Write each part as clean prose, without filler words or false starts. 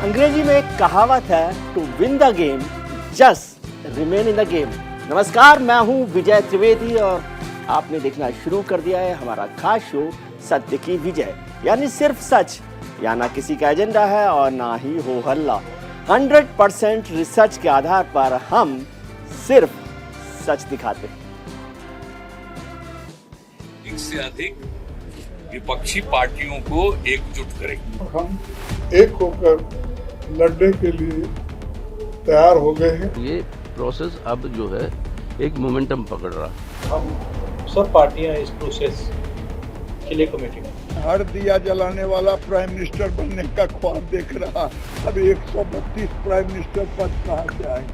अंग्रेजी में एक कहावत है, to win the game just remain in the game. नमस्कार, मैं हूं विजय त्रिवेदी और आपने देखना शुरू कर दिया है हमारा खास शो सत्य की विजय, यानी सिर्फ सच, या ना किसी का एजेंडा है और ना ही हो हल्ला। 100% रिसर्च के आधार पर हम सिर्फ सच दिखाते हैं। अधिक से अधिक विपक्षी पार्टियों को एकजुट करें। हम एक होकर लड़ने के लिए तैयार हो गए हैं। ये प्रोसेस अब जो है एक मोमेंटम पकड़ रहा है। हम सब पार्टियां इस प्रोसेस के लिए कमेटी में। हर दिया जलाने वाला प्राइम मिनिस्टर बनने का ख्वाब देख रहा, अब 132 प्राइम मिनिस्टर पद कहां से आएंगे।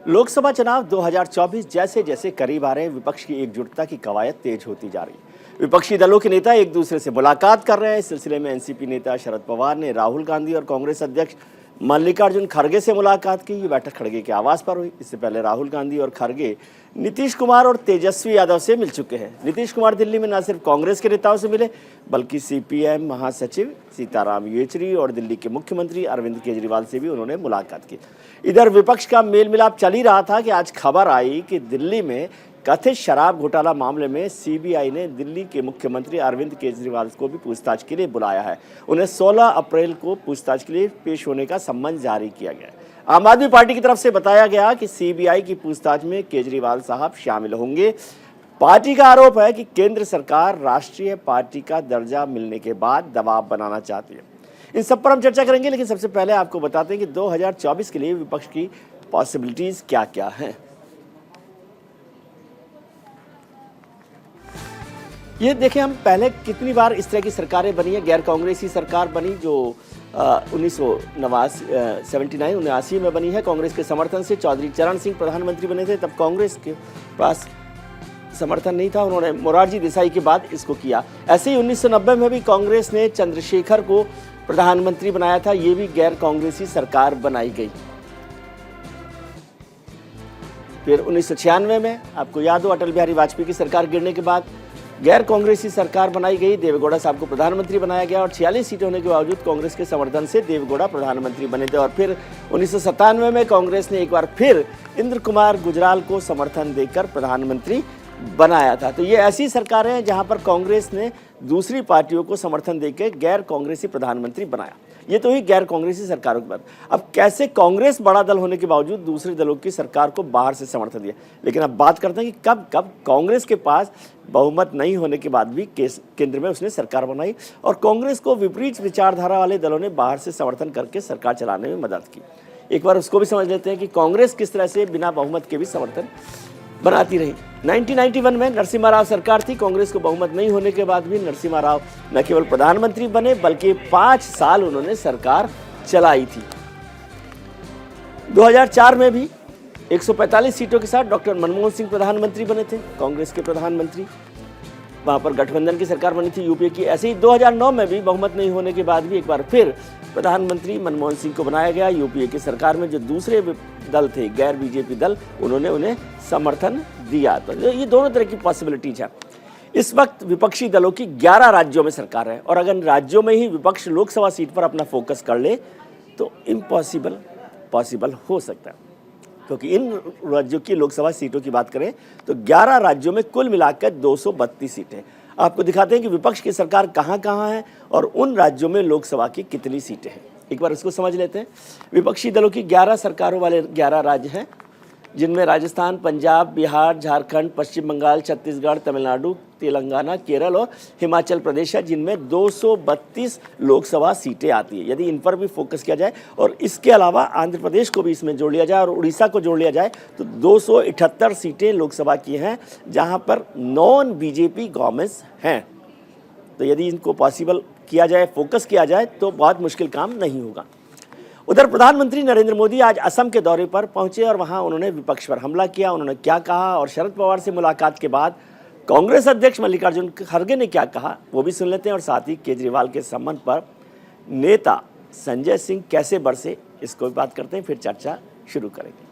लोकसभा चुनाव 2024 जैसे जैसे करीब आ रहे हैं, विपक्ष की एकजुटता की कवायद तेज होती जा रही है। विपक्षी दलों के नेता एक दूसरे से मुलाकात कर रहे हैं। इस सिलसिले में एनसीपी नेता शरद पवार ने राहुल गांधी और कांग्रेस अध्यक्ष मल्लिकार्जुन खड़गे से मुलाकात की। ये बैठक खड़गे के आवास पर हुई। इससे पहले राहुल गांधी और खड़गे नीतीश कुमार और तेजस्वी यादव से मिल चुके हैं। नीतीश कुमार दिल्ली में न सिर्फ कांग्रेस के नेताओं से मिले, बल्कि सीपीएम महासचिव सीताराम येचुरी और दिल्ली के मुख्यमंत्री अरविंद केजरीवाल से भी उन्होंने मुलाकात की। इधर विपक्ष का मेल मिलाप चल ही रहा था कि आज खबर आई कि दिल्ली में कथित शराब घोटाला मामले में सीबीआई ने दिल्ली के मुख्यमंत्री अरविंद केजरीवाल को भी पूछताछ के लिए बुलाया है। उन्हें 16 अप्रैल को पूछताछ के लिए पेश होने का सम्मन जारी किया गया है। आम आदमी पार्टी की तरफ से बताया गया कि सीबीआई की पूछताछ में केजरीवाल साहब शामिल होंगे। पार्टी का आरोप है कि केंद्र सरकार राष्ट्रीय पार्टी का दर्जा मिलने के बाद दबाव बनाना चाहती है। इन सब पर हम चर्चा करेंगे, लेकिन सबसे पहले आपको बताते हैं कि 2024 के लिए विपक्ष की पॉसिबिलिटीज क्या क्या हैं। ये देखें, हम पहले कितनी बार इस तरह की सरकारें बनी है। गैर कांग्रेसी सरकार बनी जो 1979 में बनी है। कांग्रेस के समर्थन से चौधरी चरण सिंह प्रधानमंत्री बने थे, तब कांग्रेस के पास समर्थन नहीं था, उन्होंने मोरारजी देसाई के बाद इसको किया। ऐसे ही 1990 में भी कांग्रेस ने चंद्रशेखर को प्रधानमंत्री बनाया था, ये भी गैर कांग्रेसी सरकार बनाई गई। फिर 1996 में आपको याद हो, अटल बिहारी वाजपेयी की सरकार गिरने के बाद गैर कांग्रेसी सरकार बनाई गई। देवेगौड़ा साहब को प्रधानमंत्री बनाया गया और 46 सीटें होने के बावजूद कांग्रेस के समर्थन से देवेगौड़ा प्रधानमंत्री बने थे। और फिर 1997 में कांग्रेस ने एक बार फिर इंद्र कुमार गुजराल को समर्थन देकर प्रधानमंत्री बनाया था। तो ये ऐसी सरकारें हैं जहां पर कांग्रेस ने दूसरी पार्टियों को समर्थन देकर गैर कांग्रेसी प्रधानमंत्री बनाया। ये तो ही गैर कांग्रेसी सरकारों के बाद। अब कैसे कांग्रेस बड़ा दल होने के बावजूद दूसरे दलों की सरकार को बाहर से समर्थन दिया। लेकिन अब बात करते हैं कि कब कब कांग्रेस के पास बहुमत नहीं होने के बाद भी केंद्र में उसने सरकार बनाई और कांग्रेस को विपरीत विचारधारा वाले दलों ने बाहर से समर्थन करके सरकार चलाने में मदद की। एक बार उसको भी समझ लेते हैं कि कांग्रेस किस तरह से बिना बहुमत के भी समर्थन बनाती रही। 1991 में नरसिम्हा राव सरकार थी। कांग्रेस को बहुमत नहीं होने के बाद भी नरसिम्हा राव न केवल प्रधानमंत्री बने, बल्कि 5 साल उन्होंने सरकार चलाई थी। 2004 में भी 145 सीटों के साथ डॉक्टर मनमोहन सिंह प्रधानमंत्री बने थे, कांग्रेस के प्रधानमंत्री। वहां पर गठबंधन की सरकार बनी थी यूपीए की। ऐसे ही 2009 में भी बहुमत नहीं होने के बाद भी एक बार फिर प्रधानमंत्री मनमोहन सिंह को बनाया गया। यूपीए की सरकार में जो दूसरे दल थे, गैर बीजेपी दल, उन्होंने उन्हें समर्थन दिया। तो ये दोनों तरह की पॉसिबिलिटीज है। इस वक्त विपक्षी दलों की 11 राज्यों में सरकार है और अगर राज्यों में ही विपक्ष लोकसभा सीट पर अपना फोकस कर ले तो इम्पॉसिबल पॉसिबल हो सकता है, क्योंकि इन राज्यों की लोकसभा सीटों की बात करें तो 11 राज्यों में कुल मिलाकर 232 सीटें। आपको दिखाते हैं कि विपक्ष की सरकार कहाँ कहाँ है और उन राज्यों में लोकसभा की कितनी सीटें हैं। एक बार इसको समझ लेते हैं। विपक्षी दलों की 11 सरकारों वाले 11 राज्य हैं, जिनमें राजस्थान, पंजाब, बिहार, झारखंड, पश्चिम बंगाल, छत्तीसगढ़, तमिलनाडु, तेलंगाना, केरल और हिमाचल प्रदेश है, जिनमें 232 लोकसभा सीटें आती है। यदि इन पर भी फोकस किया जाए और इसके अलावा आंध्र प्रदेश को भी इसमें जोड़ लिया जाए और उड़ीसा को जोड़ लिया जाए तो 278 सीटें लोकसभा की हैं, जहां पर नॉन बीजेपी गवर्नमेंट्स हैं। तो यदि इनको पॉसिबल किया जाए, फोकस किया जाए, तो बहुत मुश्किल काम नहीं होगा। उधर प्रधानमंत्री नरेंद्र मोदी आज असम के दौरे पर पहुंचे और वहां उन्होंने विपक्ष पर हमला किया। उन्होंने क्या कहा और शरद पवार से मुलाकात के बाद कांग्रेस अध्यक्ष मल्लिकार्जुन खड़गे ने क्या कहा, वो भी सुन लेते हैं। और साथ ही केजरीवाल के संबंध पर नेता संजय सिंह कैसे बरसे, इसको भी बात करते हैं, फिर चर्चा शुरू करेंगे।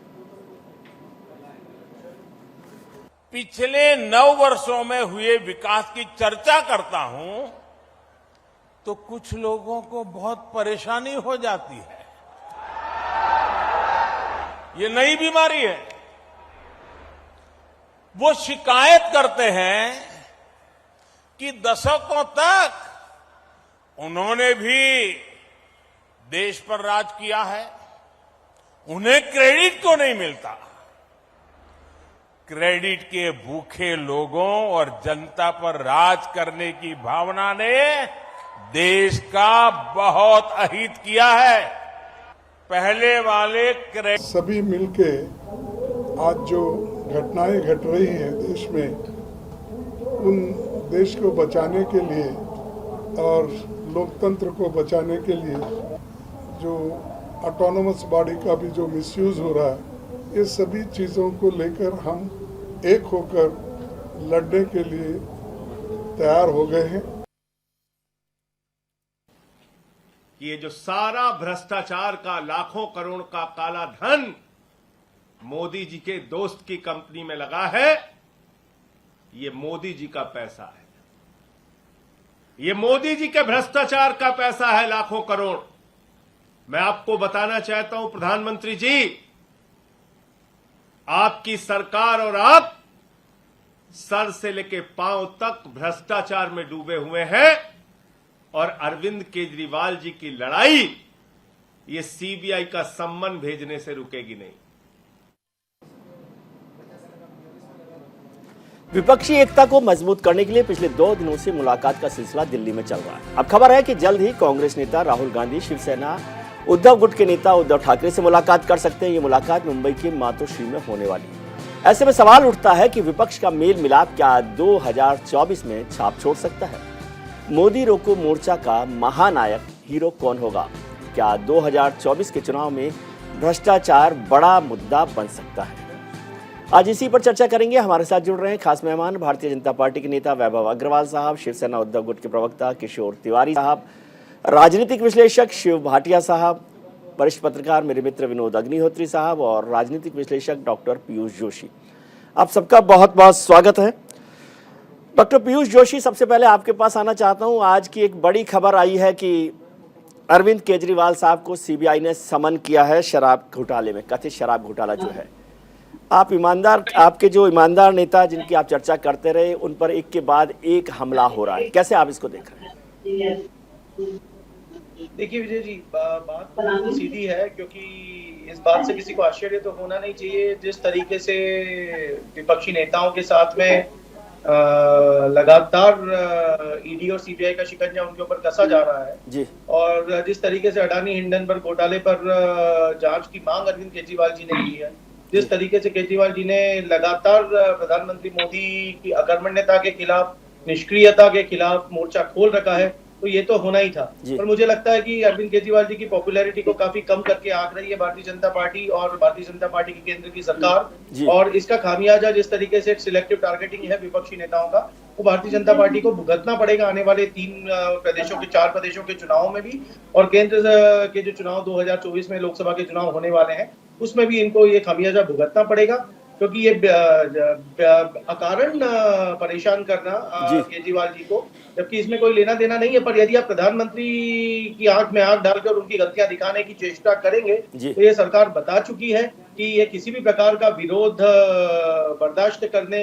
पिछले 9 वर्षों में हुए विकास की चर्चा करता हूं तो कुछ लोगों को बहुत परेशानी हो जाती है। ये नई बीमारी है। वो शिकायत करते हैं कि दशकों तक उन्होंने भी देश पर राज किया है, उन्हें क्रेडिट क्यों नहीं मिलता। क्रेडिट के भूखे लोगों और जनता पर राज करने की भावना ने देश का बहुत अहित किया है। पहले वाले क्रेडिट सभी मिलके आज जो घटनाएं घट रही हैं देश में, उन देश को बचाने के लिए और लोकतंत्र को बचाने के लिए जो ऑटोनोमस बॉडी का भी जो मिसयूज हो रहा है, ये सभी चीज़ों को लेकर हम एक होकर लड़ने के लिए तैयार हो गए हैं। ये जो सारा भ्रष्टाचार का लाखों करोड़ का काला धन मोदी जी के दोस्त की कंपनी में लगा है, ये मोदी जी का पैसा है। ये मोदी जी के भ्रष्टाचार का पैसा है, लाखों करोड़। मैं आपको बताना चाहता हूं प्रधानमंत्री जी, आपकी सरकार और आप सर से लेकर पांव तक भ्रष्टाचार में डूबे हुए हैं और अरविंद केजरीवाल जी की लड़ाई ये सीबीआई का सम्मन भेजने से रुकेगी नहीं। विपक्षी एकता को मजबूत करने के लिए पिछले 2 दिनों से मुलाकात का सिलसिला दिल्ली में चल रहा है। अब खबर है कि जल्द ही कांग्रेस नेता राहुल गांधी शिवसेना उद्धव गुट के नेता उद्धव ठाकरे से मुलाकात कर सकते हैं। ये मुलाकात मुंबई के मातोश्री में होने वाली है। ऐसे में सवाल उठता है कि विपक्ष का मेल मिलाप क्या 2024 में छाप छोड़ सकता है। मोदी रोको मोर्चा का महानायक हीरो कौन होगा? क्या 2024 के चुनाव में भ्रष्टाचार बड़ा मुद्दा बन सकता है? आज इसी पर चर्चा करेंगे। हमारे साथ जुड़ रहे हैं खास मेहमान, भारतीय जनता पार्टी के नेता वैभव अग्रवाल साहब, शिवसेना उद्धव गुट के प्रवक्ता किशोर तिवारी साहब, राजनीतिक विश्लेषक शिव भाटिया साहब, वरिष्ठ पत्रकार मेरे मित्र विनोद अग्निहोत्री साहब और राजनीतिक विश्लेषक डॉक्टर पीयूष जोशी। आप सबका बहुत बहुत स्वागत है। डॉक्टर पीयूष जोशी, सबसे पहले आपके पास आना चाहता हूं। आज की एक बड़ी खबर आई है कि अरविंद केजरीवाल साहब को सीबीआई ने समन किया है शराब घोटाले में, कथित शराब घोटाला जो है। आप ईमानदार, आपके जो ईमानदार नेता जिनकी आप चर्चा करते रहे, उन पर एक के बाद एक हमला हो रहा है। कैसे आप इसको देख रहे हैं? देखिए विजय जी, बात तो सीधी है, क्योंकि इस बात से किसी को आश्चर्य तो होना नहीं चाहिए जिस तरीके से विपक्षी नेताओं के साथ में लगातार ईडी और सीबीआई का शिकंजा उनके ऊपर कसा जा रहा है जी। और जिस तरीके से अडानी हिंडनबर्ग घोटाले पर जांच की मांग अरविंद केजरीवाल जी ने की है, जिस तरीके से केजरीवाल जी ने लगातार प्रधानमंत्री मोदी की अकर्मण्यता के खिलाफ, निष्क्रियता के खिलाफ मोर्चा खोल रखा है, तो ये तो होना ही था। पर मुझे लगता है कि अरविंद केजरीवाल जी की पॉपुलैरिटी को काफी कम करके आंक रही है भारतीय जनता पार्टी और भारतीय जनता पार्टी की केंद्र की सरकार, और इसका खामियाजा जिस तरीके से सिलेक्टिव टारगेटिंग है विपक्षी नेताओं का, वो भारतीय जनता पार्टी को भुगतना पड़ेगा आने वाले 4 प्रदेशों के चुनावों में भी, और केंद्र के जो चुनाव 2024 में लोकसभा के चुनाव होने वाले हैं उसमें भी इनको ये खामियाजा भुगतना पड़ेगा, क्योंकि ये अकारण परेशान करना केजरीवाल जी को, जबकि इसमें कोई लेना देना नहीं है। पर यदि आप प्रधानमंत्री की आंख में आंख डालकर उनकी गलतियां दिखाने की चेष्टा करेंगे तो ये सरकार बता चुकी है कि ये किसी भी प्रकार का विरोध बर्दाश्त करने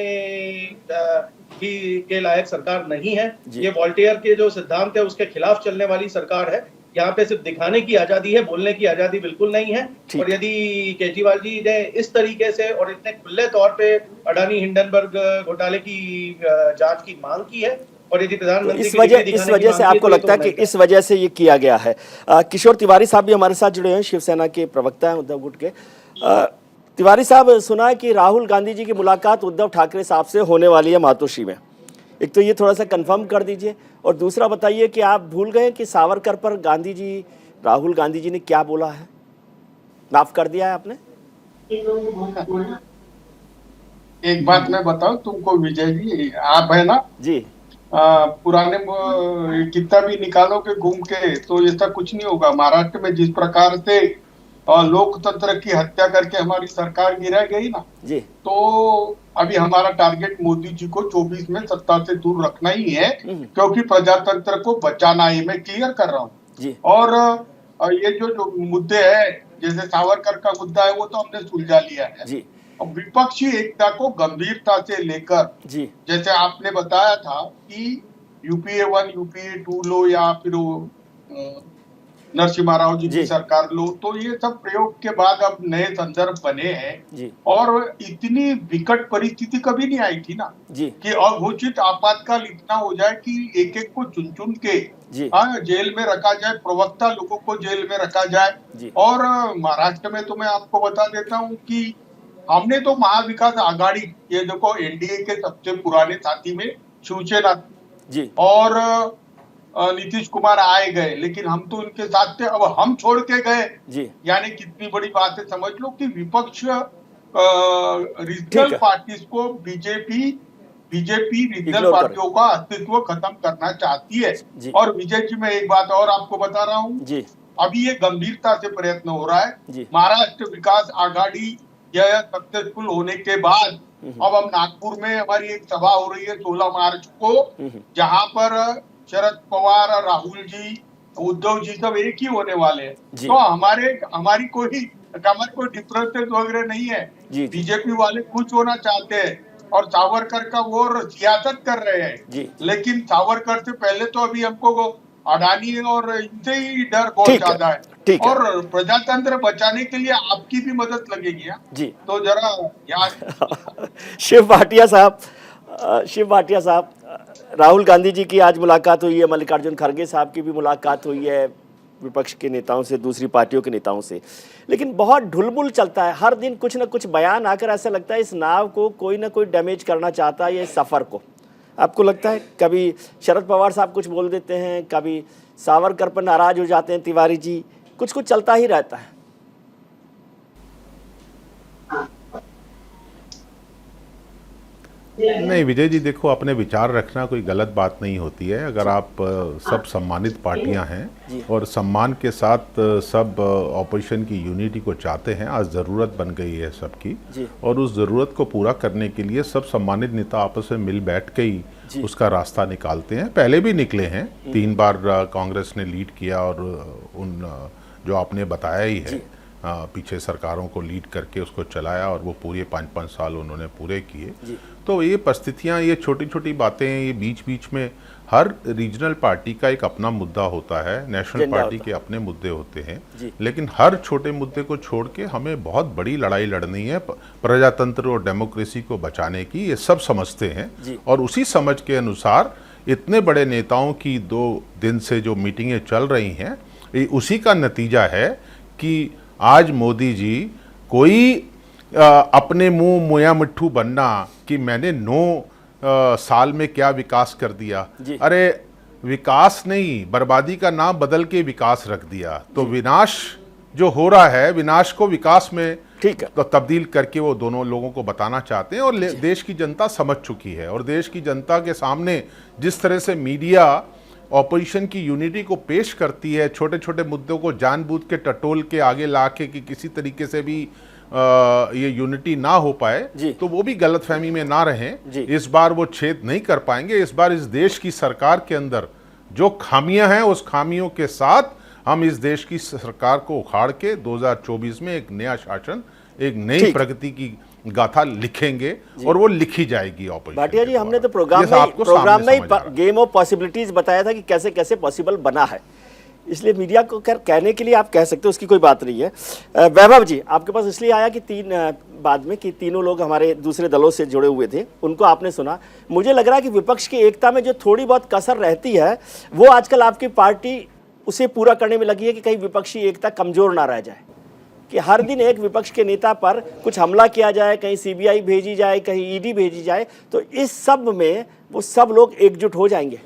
के लायक सरकार नहीं है। ये वॉल्टेयर के जो सिद्धांत है उसके खिलाफ चलने वाली सरकार है। यहाँ पे सिर्फ दिखाने की आजादी है, बोलने की आजादी बिल्कुल नहीं है। और यदि केजरीवाल जी ने इस तरीके से और इतने खुले तौर पे अडानी हिंडनबर्ग घोटाले की जांच की मांग की है, और यदि प्रधानमंत्री इस वजह से आपको लगता है कि इस वजह से ये किया गया है? किशोर तिवारी साहब भी हमारे साथ जुड़े हैं, शिवसेना के प्रवक्ता हैं उद्धव गुट के। तिवारी साहब, सुना है कि राहुल गांधी जी की मुलाकात उद्धव ठाकरे साहब से होने वाली है मातोश्री में। एक तो ये थोड़ा सा कंफर्म कर दीजिए, और दूसरा बताइए कि आप भूल गए कि सावरकर पर राहुल गांधी जी ने क्या बोला है? माफ कर दिया है आपने? एक बात मैं बताऊं तुमको विजय जी, आप है ना जी, पुराने कितना भी निकालोगे घूम के तो ऐसा कुछ नहीं होगा। महाराष्ट्र में जिस प्रकार से लोकतंत्र की हत्या करके हमारी सरकार गिरा गई ना, जी तो अभी हमारा टारगेट मोदी जी को 24 में सत्ता से दूर रखना ही है, क्योंकि प्रजातंत्र को बचाना है। मैं क्लियर कर रहा हूँ। जी और ये जो मुद्दे हैं, जैसे सावरकर का मुद्दा है, वो तो हमने सुलझा लिया है। जी और विपक्षी एकता को गंभीरता से लेकर, जी जैसे आपने बताया था कि यूपीए 1 यूपीए 2 लो या फिर नरसिम्हा राव जी की सरकार लो, तो ये सब प्रयोग के बाद अब नए संदर्भ बने हैं जी और इतनी विकट परिस्थिति कभी नहीं आई थी ना जी कि अघोषित आपातकाल इतना हो जाए कि एक एक को चुन चुन के जेल में रखा जाए, प्रवक्ता लोगों को जेल में रखा जाए। और महाराष्ट्र में तो मैं आपको बता देता हूँ कि हमने तो महाविकास आघाड़ी, ये देखो एनडीए के सबसे पुराने साथी में शिवसेना जी और नीतीश कुमार आए गए, लेकिन हम तो उनके साथ थे, अब हम छोड़ के गए जी। यानी कितनी बड़ी बात है। समझ लो कि विपक्ष रीजनल पार्टीज को बीजेपी रीजनल पार्टियों का अस्तित्व खत्म करना चाहती है। और विजय जी, मैं एक बात और आपको बता रहा हूँ, अभी ये गंभीरता से प्रयत्न हो रहा है। महाराष्ट्र विकास आघाड़ी यह सक्सेसफुल होने के बाद अब हम नागपुर में हमारी एक सभा हो रही है 16 मार्च को, जहां पर शरद पवार, राहुल जी, उद्धव जी सब एक ही होने वाले हैं। तो हमारी कोई डिफरेंसेस वगैरह नहीं है। बीजेपी वाले कुछ होना चाहते हैं और सावरकर का वो सियासत कर रहे हैं, लेकिन सावरकर से पहले तो अभी हमको अडानी और इनसे ही डर बहुत ज्यादा है। और प्रजातंत्र बचाने के लिए आपकी भी मदद लगेगी जी, तो जरा याद शिव भाटिया साहब, राहुल गांधी जी की आज मुलाकात हुई है, मल्लिकार्जुन खड़गे साहब की भी मुलाकात हुई है, विपक्ष के नेताओं से, दूसरी पार्टियों के नेताओं से, लेकिन बहुत ढुलमुल चलता है। हर दिन कुछ ना कुछ बयान आकर ऐसा लगता है इस नाव को कोई ना कोई डैमेज करना चाहता है, ये सफ़र को। आपको लगता है कभी शरद पवार साहब कुछ बोल देते हैं, कभी सावरकर पर नाराज हो जाते हैं तिवारी जी, कुछ कुछ चलता ही रहता है। नहीं विजय जी, देखो, अपने विचार रखना कोई गलत बात नहीं होती है। अगर आप सब सम्मानित पार्टियां हैं और सम्मान के साथ सब ऑपोजिशन की यूनिटी को चाहते हैं, आज ज़रूरत बन गई है सबकी, और उस ज़रूरत को पूरा करने के लिए सब सम्मानित नेता आपस में मिल बैठ के ही उसका रास्ता निकालते हैं। पहले भी निकले हैं, 3 बार कांग्रेस ने लीड किया और उन जो आपने बताया ही है, पीछे सरकारों को लीड करके उसको चलाया और वो पूरे 5-5 साल उन्होंने पूरे किए। तो ये परिस्थितियाँ, ये छोटी छोटी बातें, ये बीच बीच में हर रीजनल पार्टी का एक अपना मुद्दा होता है, नेशनल पार्टी के अपने मुद्दे होते हैं, लेकिन हर छोटे मुद्दे को छोड़ के हमें बहुत बड़ी लड़ाई लड़नी है प्रजातंत्र और डेमोक्रेसी को बचाने की, ये सब समझते हैं। और उसी समझ के अनुसार इतने बड़े नेताओं की 2 दिन से जो मीटिंगें चल रही हैं, ये उसी का नतीजा है कि आज मोदी जी कोई अपने मुंह मुया मिट्ठू बनना कि मैंने 9 साल में क्या विकास कर दिया, अरे विकास नहीं, बर्बादी का नाम बदल के विकास रख दिया। तो विनाश जो हो रहा है, विनाश को विकास में तो तब्दील करके वो दोनों लोगों को बताना चाहते हैं। और देश की जनता समझ चुकी है, और देश की जनता के सामने जिस तरह से मीडिया ऑपोजिशन की यूनिटी को पेश करती है, छोटे छोटे मुद्दों को जानबूझ के टटोल के आगे ला के कि किसी तरीके से भी ये यूनिटी ना हो पाए, तो वो भी गलतफहमी में ना रहें। इस बार वो छेद नहीं कर पाएंगे। इस बार इस देश की सरकार के अंदर जो खामियां हैं, उस खामियों के साथ हम इस देश की सरकार को उखाड़ के 2024 में एक नया शासन, एक नई प्रगति की गाथा लिखेंगे, और वो लिखी जाएगी ऑपोजिशन। भाटिया जी, हमने तो प्रोग्राम में गेम ऑफ पॉसिबिलिटीज बताया था कि कैसे कैसे पॉसिबल बना है, इसलिए मीडिया को कहने के लिए आप कह सकते हो, उसकी कोई बात नहीं है। वैभव जी, आपके पास इसलिए आया कि बाद में कि तीनों लोग हमारे दूसरे दलों से जुड़े हुए थे, उनको आपने सुना। मुझे लग रहा है कि विपक्ष की एकता में जो थोड़ी बहुत कसर रहती है, वो आजकल आपकी पार्टी उसे पूरा करने में लगी है कि कहीं विपक्षी एकता कमजोर ना रह जाए, कि हर दिन एक विपक्ष के नेता पर कुछ हमला किया जाए, कहीं सीबीआई भेजी जाए, कहीं ईडी भेजी जाए, तो इस सब में वो सब लोग एकजुट हो जाएंगे।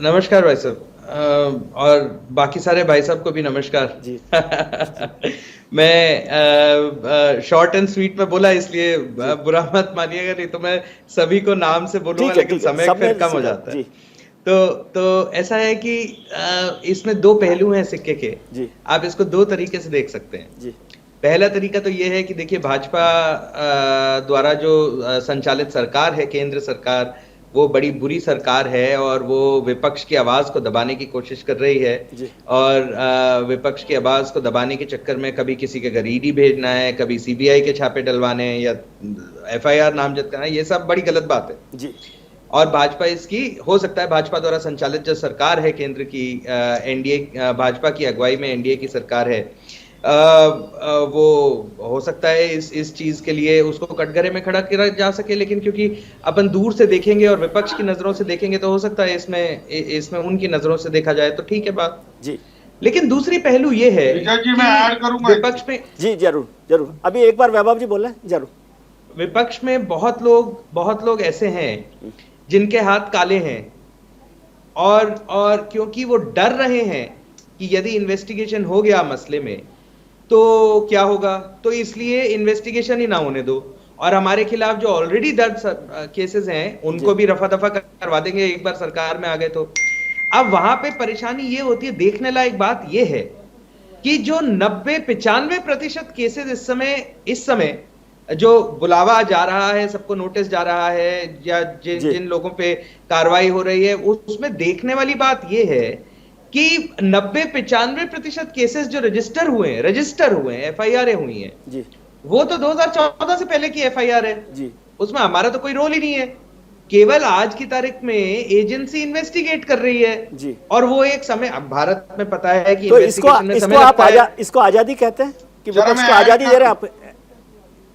नमस्कार भाई साहब, और बाकी सारे भाई साहब को भी नमस्कार जी। मैं शॉर्ट एंड स्वीट में बोला, इसलिए बुरा मत मानिएगा, नहीं तो मैं सभी को नाम से बोलूंगा, लेकिन समय फिर कम हो जाता है। तो ऐसा है कि इसमें दो पहलू हैं सिक्के के जी। आप इसको दो तरीके से देख सकते हैं जी। पहला तरीका तो ये है कि देखिए भाजपा द्वारा जो संचालित सरकार है, केंद्र सरकार, वो बड़ी बुरी सरकार है और वो विपक्ष की आवाज को दबाने की कोशिश कर रही है और विपक्ष की आवाज को दबाने के चक्कर में कभी किसी के घर ईडी भेजना है, कभी सीबीआई के छापे डलवाने हैं या एफआईआर नामजद करना है, ये सब बड़ी गलत बात है जी। और भाजपा इसकी हो सकता है भाजपा द्वारा संचालित जो सरकार है केंद्र की एनडीए भाजपा की अगुवाई में एनडीए की सरकार है वो हो सकता है इस चीज के लिए उसको कटघरे में खड़ा किया जा सके, लेकिन क्योंकि अपन दूर से देखेंगे और विपक्ष की नजरों से देखेंगे तो हो सकता है इसमें उनकी नजरों से देखा जाए तो ठीक है बात जी। लेकिन दूसरी पहलू ये है जी मैं ऐड करूंगा विपक्ष में जी जरूर अभी एक बार वैभव जी बोल रहे हैं जरूर। विपक्ष में बहुत लोग ऐसे हैं जिनके हाथ काले हैं और क्योंकि वो डर रहे हैं कि यदि इन्वेस्टिगेशन हो गया मसले में तो क्या होगा, तो इसलिए इन्वेस्टिगेशन ही ना होने दो और हमारे खिलाफ जो ऑलरेडी दर्ज केसेस हैं उनको भी रफा दफा करवा देंगे एक बार सरकार में आ गए तो। अब वहां पे परेशानी ये होती है, देखने लायक बात ये है कि जो 90-95% केसेस इस समय जो बुलावा जा रहा है, सबको नोटिस जा रहा है या जिन लोगों पे कार्रवाई हो रही है, उसमें देखने वाली बात यह है कि 90-95% केसेस जो रजिस्टर हुए हैं, एफआईआर हुई हैं जी, वो तो 2014 से पहले की एफआईआर है जी। उसमें हमारा तो कोई रोल ही नहीं है, केवल आज की तारीख में एजेंसी इन्वेस्टिगेट कर रही है जी। और वो एक समय, अब भारत में पता है कि तो इसको आजादी कहते हैं कि विपक्ष को आजादी दे रहे हैं आप?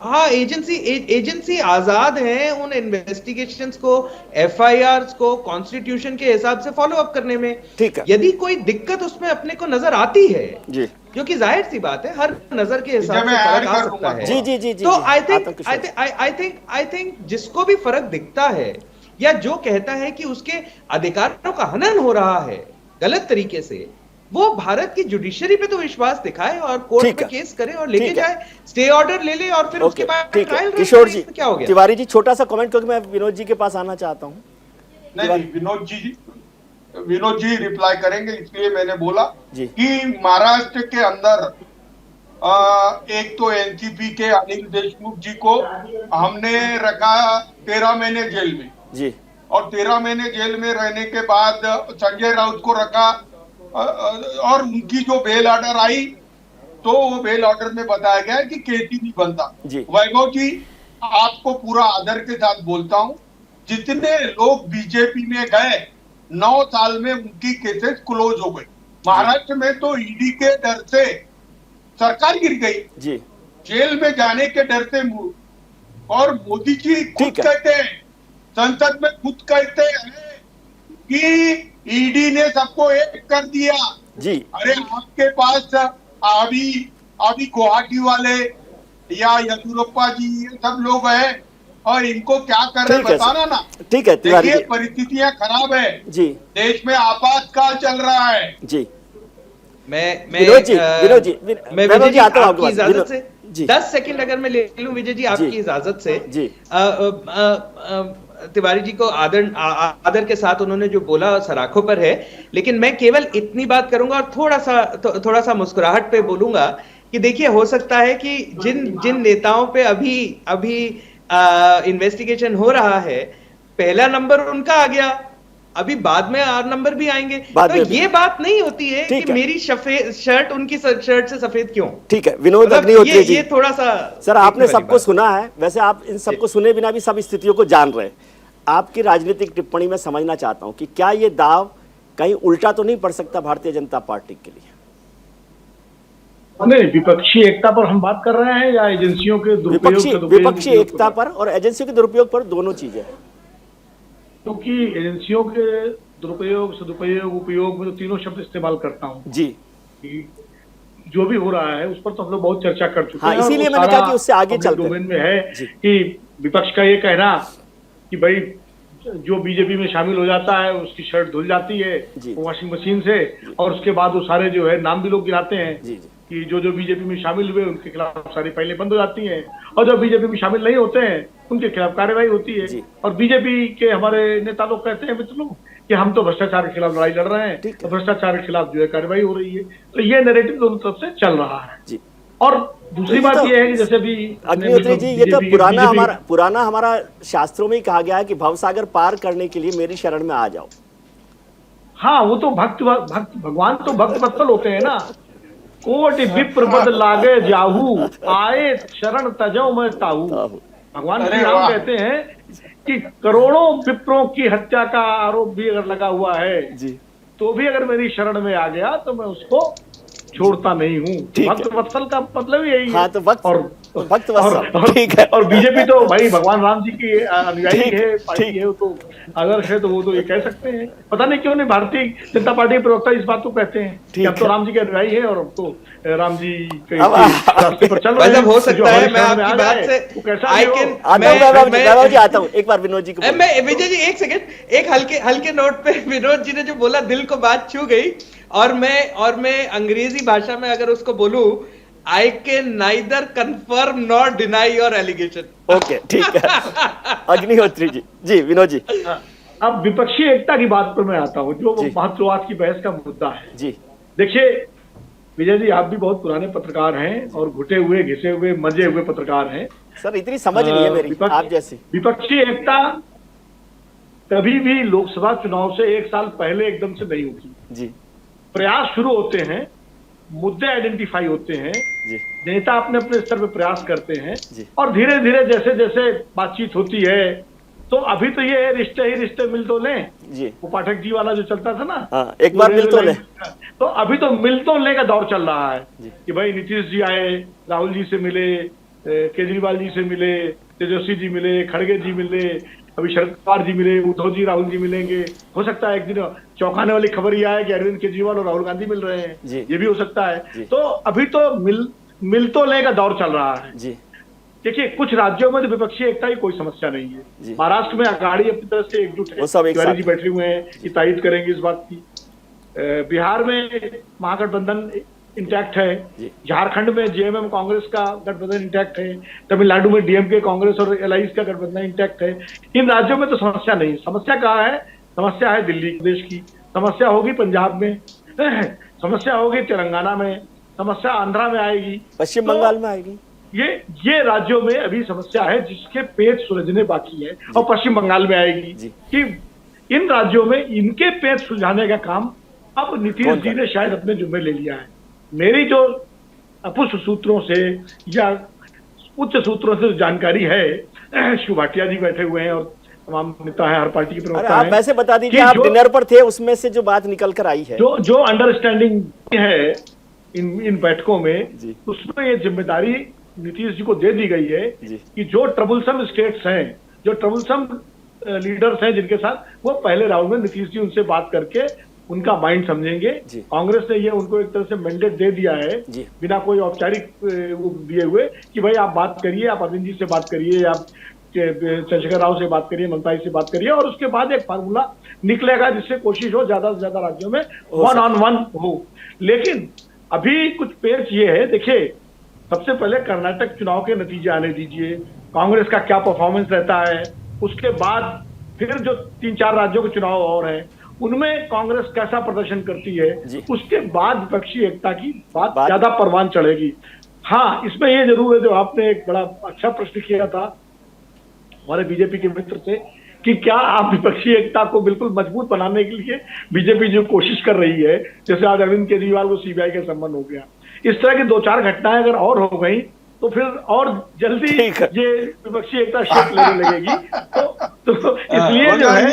हाँ, एजेंसी आजाद है उन इन्वेस्टिगेशंस को, एफआईआर्स को कॉन्स्टिट्यूशन के हिसाब से फॉलो अप करने में। ठीक है। यदि कोई दिक्कत उसमें अपने को नजर आती है जी, जो कि जाहिर सी बात है, हर नजर के हिसाब से फर्क आ सकता है। जी। तो आई थिंक जिसको भी फर्क दिखता है या जो कहता है कि उसके अधिकारों का हनन हो रहा है गलत तरीके से, वो भारत की जुडिशरी पे तो विश्वास दिखाए और कोर्ट में केस करे और लेके जाए, स्टे ऑर्डर ले ले और फिर उसके बाद ट्रायल। किशोर जी, क्या हो गया? तिवारी जी, छोटा सा कमेंट क्योंकि मैं विनोद जी के पास आना चाहता हूँ। नहीं, विनोद जी रिप्लाई करेंगे, इसलिए मैंने बोला कि महाराष्ट्र के अंदर एक तो एनसीपी के अनिल देशमुख जी को हमने रखा 13 महीने जेल में जी, और 13 महीने जेल में रहने के बाद संजय राउत को रखा और उनकी जो बेल ऑर्डर आई तो वो बेल ऑर्डर में बताया गया कि केस ही नहीं बनता। वैभव जी, आपको पूरा आदर के साथ बोलता हूं, जितने लोग बीजेपी में गए 9 साल में उनकी केसेस क्लोज हो गई। महाराष्ट्र में तो ईडी के डर से सरकार गिर गई जी, जेल में जाने के डर से। और मोदी जी खुद कहते हैं, संसद में खुद कहते हैं कि ईडी ने सबको एक कर दिया जी। अरे आपके पास अभी गुवाहाटी वाले या येदियुरप्पा जी ये सब लोग हैं और इनको क्या कर रहे बताना ना। ठीक है, देखिए परिस्थितियां खराब है जी, देश में आपातकाल चल रहा है जी। विनोद जी आता हूं आपकी इजाजत से 10 सेकंड अगर मैं ले लूं विजय जी आपकी इजाजत से जी। तिवारी जी को आदर के साथ उन्होंने जो बोला सराखों पर है, लेकिन मैं केवल इतनी बात करूंगा और थोड़ा सा मुस्कुराहट पे बोलूंगा कि देखिए हो सकता है कि जिन नेताओं पे अभी इन्वेस्टिगेशन हो रहा है, पहला नंबर उनका आ गया, अभी बाद में 8 नंबर भी आएंगे, तो ये बात नहीं होती है कि मेरी शर्ट उनकी शर्ट से सफेद क्यों। ठीक है विनोद अग्निहोत्री जी, ये थोड़ा सा सर आपने सबको सुना है, वैसे आप इन सबको सुने बिना भी सब स्थितियों को जान रहे हैं। आपकी राजनीतिक टिप्पणी में समझना चाहता हूं कि क्या ये दाव कहीं उल्टा तो नहीं पड़ सकता भारतीय जनता पार्टी के लिए? नहीं, विपक्षी एकता पर हम बात कर रहे हैं या एजेंसियों के दुरुपयोग? विपक्षी एकता पर और एजेंसियों के दुरुपयोग पर, दोनों चीजें। क्योंकि एजेंसियों के दुरुपयोग, सदुपयोग, उपयोग में तो तीनों शब्द इस्तेमाल करता हूँ जी। जो भी हो रहा है उस पर तो हम लोग बहुत चर्चा कर चुके हैं। इसीलिए मैंने कहा कि उससे आगे चलते हैं। डोमेन में है कि विपक्ष का ये कहना कि भाई जो बीजेपी में शामिल हो जाता है उसकी शर्ट धुल जाती है वॉशिंग मशीन से, और उसके बाद वो सारे जो है नाम भी लोग गिनाते हैं कि जो बीजेपी में शामिल हुए उनके खिलाफ सारी फाइलें बंद हो जाती हैं, और जो बीजेपी में शामिल नहीं होते हैं उनके खिलाफ कार्रवाई होती है। और बीजेपी के हमारे नेता लोग कहते हैं मित्र लोग कि हम तो भ्रष्टाचार के खिलाफ लड़ाई लड़ रहे हैं, तो भ्रष्टाचार के खिलाफ जो है कार्रवाई हो रही है। तो ये नैरेटिव दोनों तरफ से चल रहा है जी। और दूसरी बात ये है कि जैसे भी अग्निहोत्री जी, ये तो पुराना हमारा शास्त्रों में ही कहा गया है कि भवसागर पार करने के लिए मेरी शरण में आ जाओ। हाँ, वो तो भक्त भगवान तो भक्त वत्सल होते हैं ना। कोटि विप्र बद लागे जाहू, आए शरण तजो मैं ताहू। भगवान श्री राम कहते हैं कि करोड़ों विप्रों की हत्या का आरोप भी अगर लगा हुआ है जी, तो भी अगर मेरी शरण में आ गया तो मैं उसको छोड़ता नहीं हूँ। भक्त वत्सल का मतलब यही है। हाँ, तो भक्त वत्सल, ठीक है। और बीजेपी तो भाई भगवान राम जी की अनुयायी है, पार्टी है, तो आदर्श है, तो वो तो ये कह सकते हैं। पता नहीं क्यों नहीं भारतीय जनता पार्टी के प्रवक्ता इस बात को कहते हैं कि अब तो राम जी के अनुयायी है और अब तो राम जी के रास्ते पर चल रहे हैं। हो सकता है मैं आपकी बात से आता हूँ एक बार विनोद जी को। मैं विजय जी एक सेकंड, एक हल्के नोट पे विनोद जी ने जो बोला दिल को बात छू गई। और मैं अंग्रेजी भाषा में अगर उसको बोलूं, I can neither confirm nor deny your allegation. Okay, ठीक है। अग्निहोत्री जी, जी विनोद जी। अब विपक्षी एकता की बात पर मैं आता हूँ, जो महत्ववाद की बहस का मुद्दा है। जी देखिए विजय जी, आप भी बहुत पुराने पत्रकार हैं और घुटे हुए, घिसे हुए, मजे हुए पत्रकार हैं। सर इतनी समझ नहीं है मेरी आप जैसी। विपक्षी एकता कभी भी लोकसभा चुनाव से एक साल पहले एकदम से नहीं होती जी। प्रयास शुरू होते हैं, मुद्दे आइडेंटिफाई होते हैं जी, नेता अपने अपने स्तर पर प्रयास करते हैं जी, और धीरे धीरे जैसे जैसे बातचीत होती है, तो अभी तो ये रिश्ते ही रिश्ते मिल तो लें जी, वो पाठक जी वाला जो चलता था ना, हाँ, एक बार मिल तो ले। तो अभी तो मिल तो ले का दौर चल रहा है कि भाई नीतीश जी आए, राहुल जी से मिले, केजरीवाल जी से मिले, तेजस्वी जी मिले, खड़गे जी मिले, अभी शरद पवार जी मिले, उद्धव जी राहुल जी मिलेंगे। हो सकता है एक दिन चौंकाने वाली खबर यह है कि अरविंद केजरीवाल और राहुल गांधी मिल रहे हैं, ये भी हो सकता है। तो अभी तो मिल तो ले का दौर चल रहा है जी। देखिए कुछ राज्यों में तो विपक्षी एकता की कोई समस्या नहीं है। महाराष्ट्र में अघाड़ी अपनी तरफ से एकजुट है, तिवारी जी बैठे हुए हैं कि तायीद करेंगे इस बात की। बिहार में महागठबंधन इंटैक्ट है, झारखंड में जेएमएम कांग्रेस का गठबंधन इंटैक्ट है, तमिलनाडु में डीएमके कांग्रेस और एलआईएस का गठबंधन इंटैक्ट है। इन राज्यों में तो समस्या नहीं। समस्या कहाँ है? समस्या है दिल्ली प्रदेश की, समस्या होगी पंजाब में, समस्या होगी तेलंगाना में, समस्या आंध्रा में आएगी, पश्चिम बंगाल में आएगी। ये राज्यों में अभी समस्या है जिसके पेच सुलझने बाकी है, और पश्चिम बंगाल में आएगी कि इन राज्यों में इनके पेच सुलझाने का काम अब नीतीश जी ने शायद अपने जुम्मे ले लिया है। मेरी जो अपुष्ट सूत्रों से या उच्च सूत्रों से जानकारी है, शिव भाटिया जी बैठे हुए हैं और तमाम नेता है, हर पार्टी के प्रवक्ता हैं। आप वैसे बता दीजिए, आप डिनर पर थे, उसमें से जो बात निकल कर आई है, जो अंडरस्टैंडिंग है इन बैठकों में, उसमें ये जिम्मेदारी नीतीश जी को दे दी गई है कि जो ट्रबलसम स्टेट्स हैं, जो ट्रबलसम लीडर्स हैं जिनके साथ, वो पहले राउंड में नीतीश जी उनसे बात करके उनका माइंड समझेंगे। कांग्रेस ने ये उनको एक तरह से मैंडेट दे दिया है बिना कोई औपचारिक दिए हुए कि भाई आप बात करिए, आप अरविंद जी से बात करिए, आप चंद्रशेखर राव से बात करिए, ममता जी से बात करिए, और उसके बाद एक फार्मूला निकलेगा जिससे कोशिश हो ज्यादा से ज्यादा राज्यों में 1-on-1 हो। लेकिन अभी कुछ पेच ये है, देखिए सबसे पहले कर्नाटक चुनाव के नतीजे आने दीजिए, कांग्रेस का क्या परफॉर्मेंस रहता है, उसके बाद फिर जो 3-4 राज्यों के चुनाव और हैं उनमें कांग्रेस कैसा प्रदर्शन करती है, उसके बाद विपक्षी एकता की बात ज्यादा परवान चढ़ेगी। हाँ, इसमें ये जरूर है, जो आपने एक बड़ा अच्छा प्रश्न किया था हमारे बीजेपी के मित्र से कि क्या आप विपक्षी एकता को बिल्कुल मजबूत बनाने के लिए बीजेपी जो कोशिश कर रही है, जैसे आज अरविंद केजरीवाल को सीबीआई का संबंध हो गया, इस तरह की 2-4 घटनाएं अगर और हो गई तो फिर और जल्दी ये विपक्षी एकता शेप लेने लगेगी। तो इसलिए जो है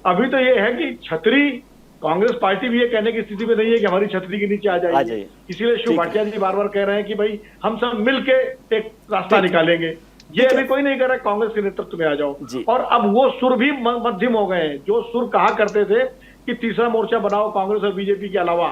अभी तो ये है कि छतरी, कांग्रेस पार्टी भी ये कहने की स्थिति में नहीं है कि हमारी छतरी के नीचे आ जाइए। इसीलिए शिव भाटिया जी बार बार कह रहे हैं कि भाई हम सब मिलके एक रास्ता निकालेंगे। ये अभी कोई नहीं कह रहा कांग्रेस के नेतृत्व में आ जाओ। और अब वो सुर भी मध्यम हो गए हैं, जो सुर कहा करते थे कि तीसरा मोर्चा बनाओ कांग्रेस और बीजेपी के अलावा,